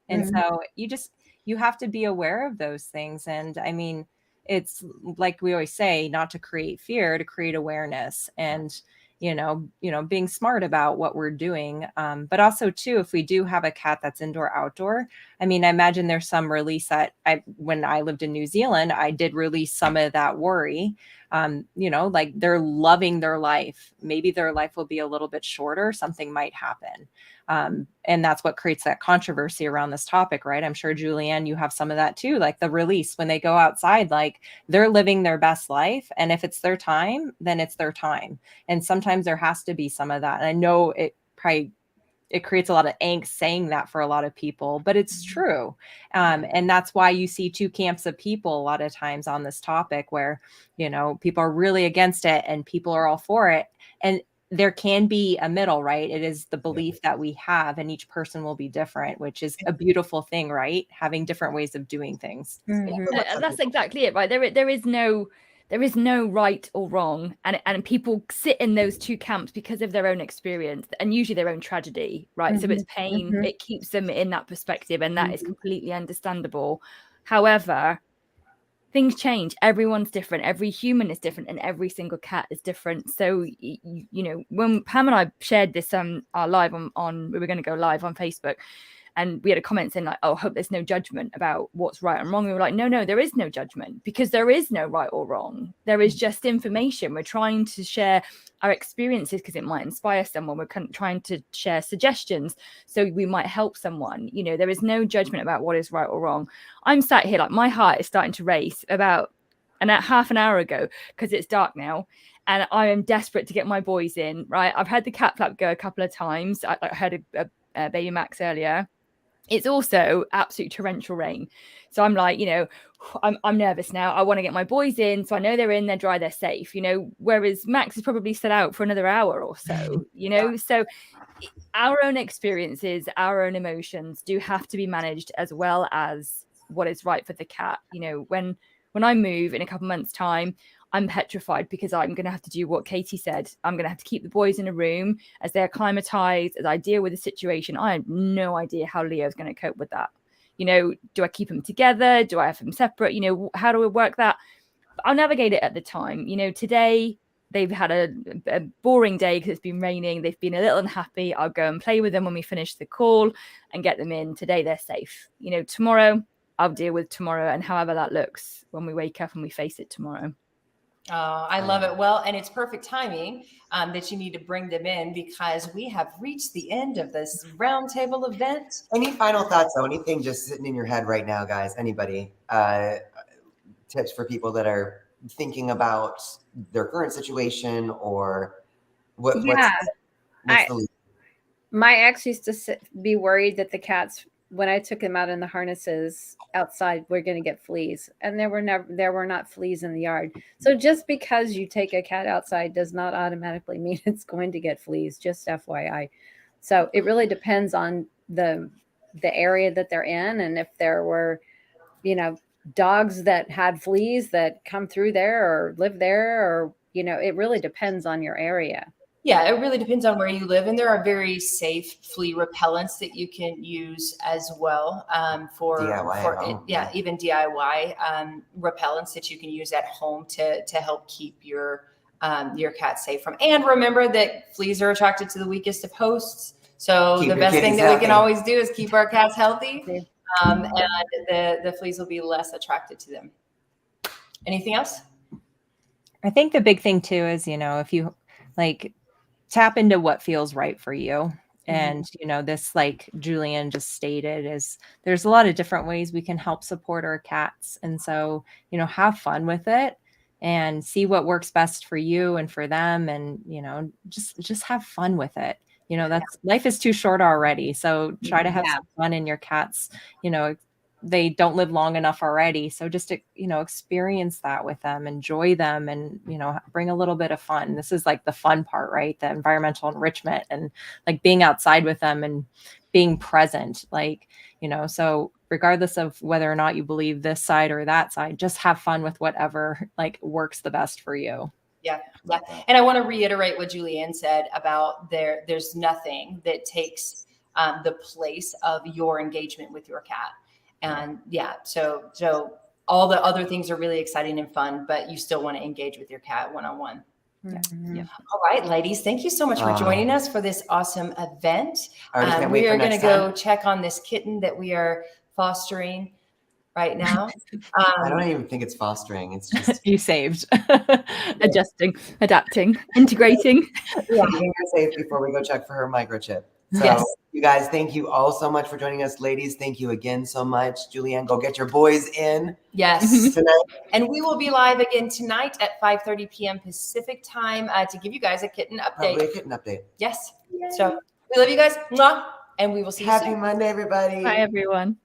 And so you have to be aware of those things. And I mean, it's like we always say, not to create fear, to create awareness, and being smart about what we're doing. But also too, if we do have a cat that's indoor, outdoor, I mean, I imagine there's some release that when I lived in New Zealand, I did release some of that worry. Like they're loving their life. Maybe their life will be a little bit shorter. Something might happen. And that's what creates that controversy around this topic, right? I'm sure, Julianne, you have some of that too, like the release when they go outside, like they're living their best life. And if it's their time, then it's their time. And sometimes there has to be some of that. And I know it creates a lot of angst saying that for a lot of people, but it's true. And that's why you see two camps of people a lot of times on this topic where, people are really against it and people are all for it. And there can be a middle, right? It is the belief that we have, and each person will be different, which is a beautiful thing, right? Having different ways of doing things. That's exactly it, right? There is no right or wrong, and people sit in those two camps because of their own experience and usually their own tragedy, right? So it's pain, it keeps them in that perspective, and that is completely understandable. However, things change. Everyone's different. Every human is different, and every single cat is different. So, when Pam and I shared this our live on we were going to go live on Facebook, and we had a comment saying like, oh, hope there's no judgment about what's right and wrong. We were like, no, there is no judgment, because there is no right or wrong. There is just information. We're trying to share our experiences because it might inspire someone. We're trying to share suggestions so we might help someone. There is no judgment about what is right or wrong. I'm sat here like my heart is starting to race about half an hour ago because it's dark now. And I am desperate to get my boys in, right? I've had the cat flap go a couple of times. I heard a baby Max earlier. it's also absolute torrential rain. So I'm like, I'm nervous now. I want to get my boys in. So I know they're in, they're dry, they're safe, whereas Max is probably still out for another hour or so, So our own experiences, our own emotions do have to be managed as well as what is right for the cat. When I move in a couple months' time, I'm petrified because I'm going to have to do what Katie said. I'm going to have to keep the boys in a room as they acclimatize, as I deal with the situation. I have no idea how Leo's going to cope with that. Do I keep them together? Do I have them separate? How do we work that? I'll navigate it at the time. Today they've had a boring day because it's been raining. They've been a little unhappy. I'll go and play with them when we finish the call and get them in. Today they're safe. Tomorrow I'll deal with tomorrow, and however that looks when we wake up and we face it tomorrow. Oh, I love it. Well, and it's perfect timing that you need to bring them in because we have reached the end of this roundtable event. Any final thoughts though? Anything just sitting in your head right now, guys? Anybody? Tips for people that are thinking about their current situation or what's the my ex used to be worried that the cats, when I took them out in the harnesses outside, we're going to get fleas, and there were not fleas in the yard. So just because you take a cat outside does not automatically mean it's going to get fleas, just FYI. So it really depends on the area that they're in. And if there were, dogs that had fleas that come through there or live there, or, it really depends on your area. Yeah, it really depends on where you live. And there are very safe flea repellents that you can use as well even DIY repellents that you can use at home to help keep your cat safe from. And remember that fleas are attracted to the weakest of hosts. So the best thing that we can always do is keep our cats healthy. And the fleas will be less attracted to them. Anything else? I think the big thing too is, if you tap into what feels right for you. And, this, like Julian just stated, is there's a lot of different ways we can help support our cats. And so, have fun with it and see what works best for you and for them. And, just have fun with it. Life is too short already. So try to have some fun in your cats. They don't live long enough already. So just, experience that with them, enjoy them, and, bring a little bit of fun. This is like the fun part, right? The environmental enrichment and like being outside with them and being present. So regardless of whether or not you believe this side or that side, just have fun with whatever works the best for you. Yeah. And I want to reiterate what Julianne said about there's nothing that takes the place of your engagement with your cat. And so all the other things are really exciting and fun, but you still want to engage with your cat one-on-one. Yeah. All right, ladies, thank you so much for joining us for this awesome event. We are going to go check on this kitten that we are fostering right now. I don't even think it's fostering. It's just you saved. Adjusting, adapting, integrating. keeping her safe before we go check for her microchip. So Yes. You guys, thank you all so much for joining us. Ladies, thank you again so much. Julianne, go get your boys in. Yes. Tonight. And we will be live again tonight at 5:30 p.m. Pacific time to give you guys a kitten update. Probably a kitten update. Yes. Yay. So we love you guys. Mwah. And we will see you soon. Happy Monday, everybody. Bye, everyone.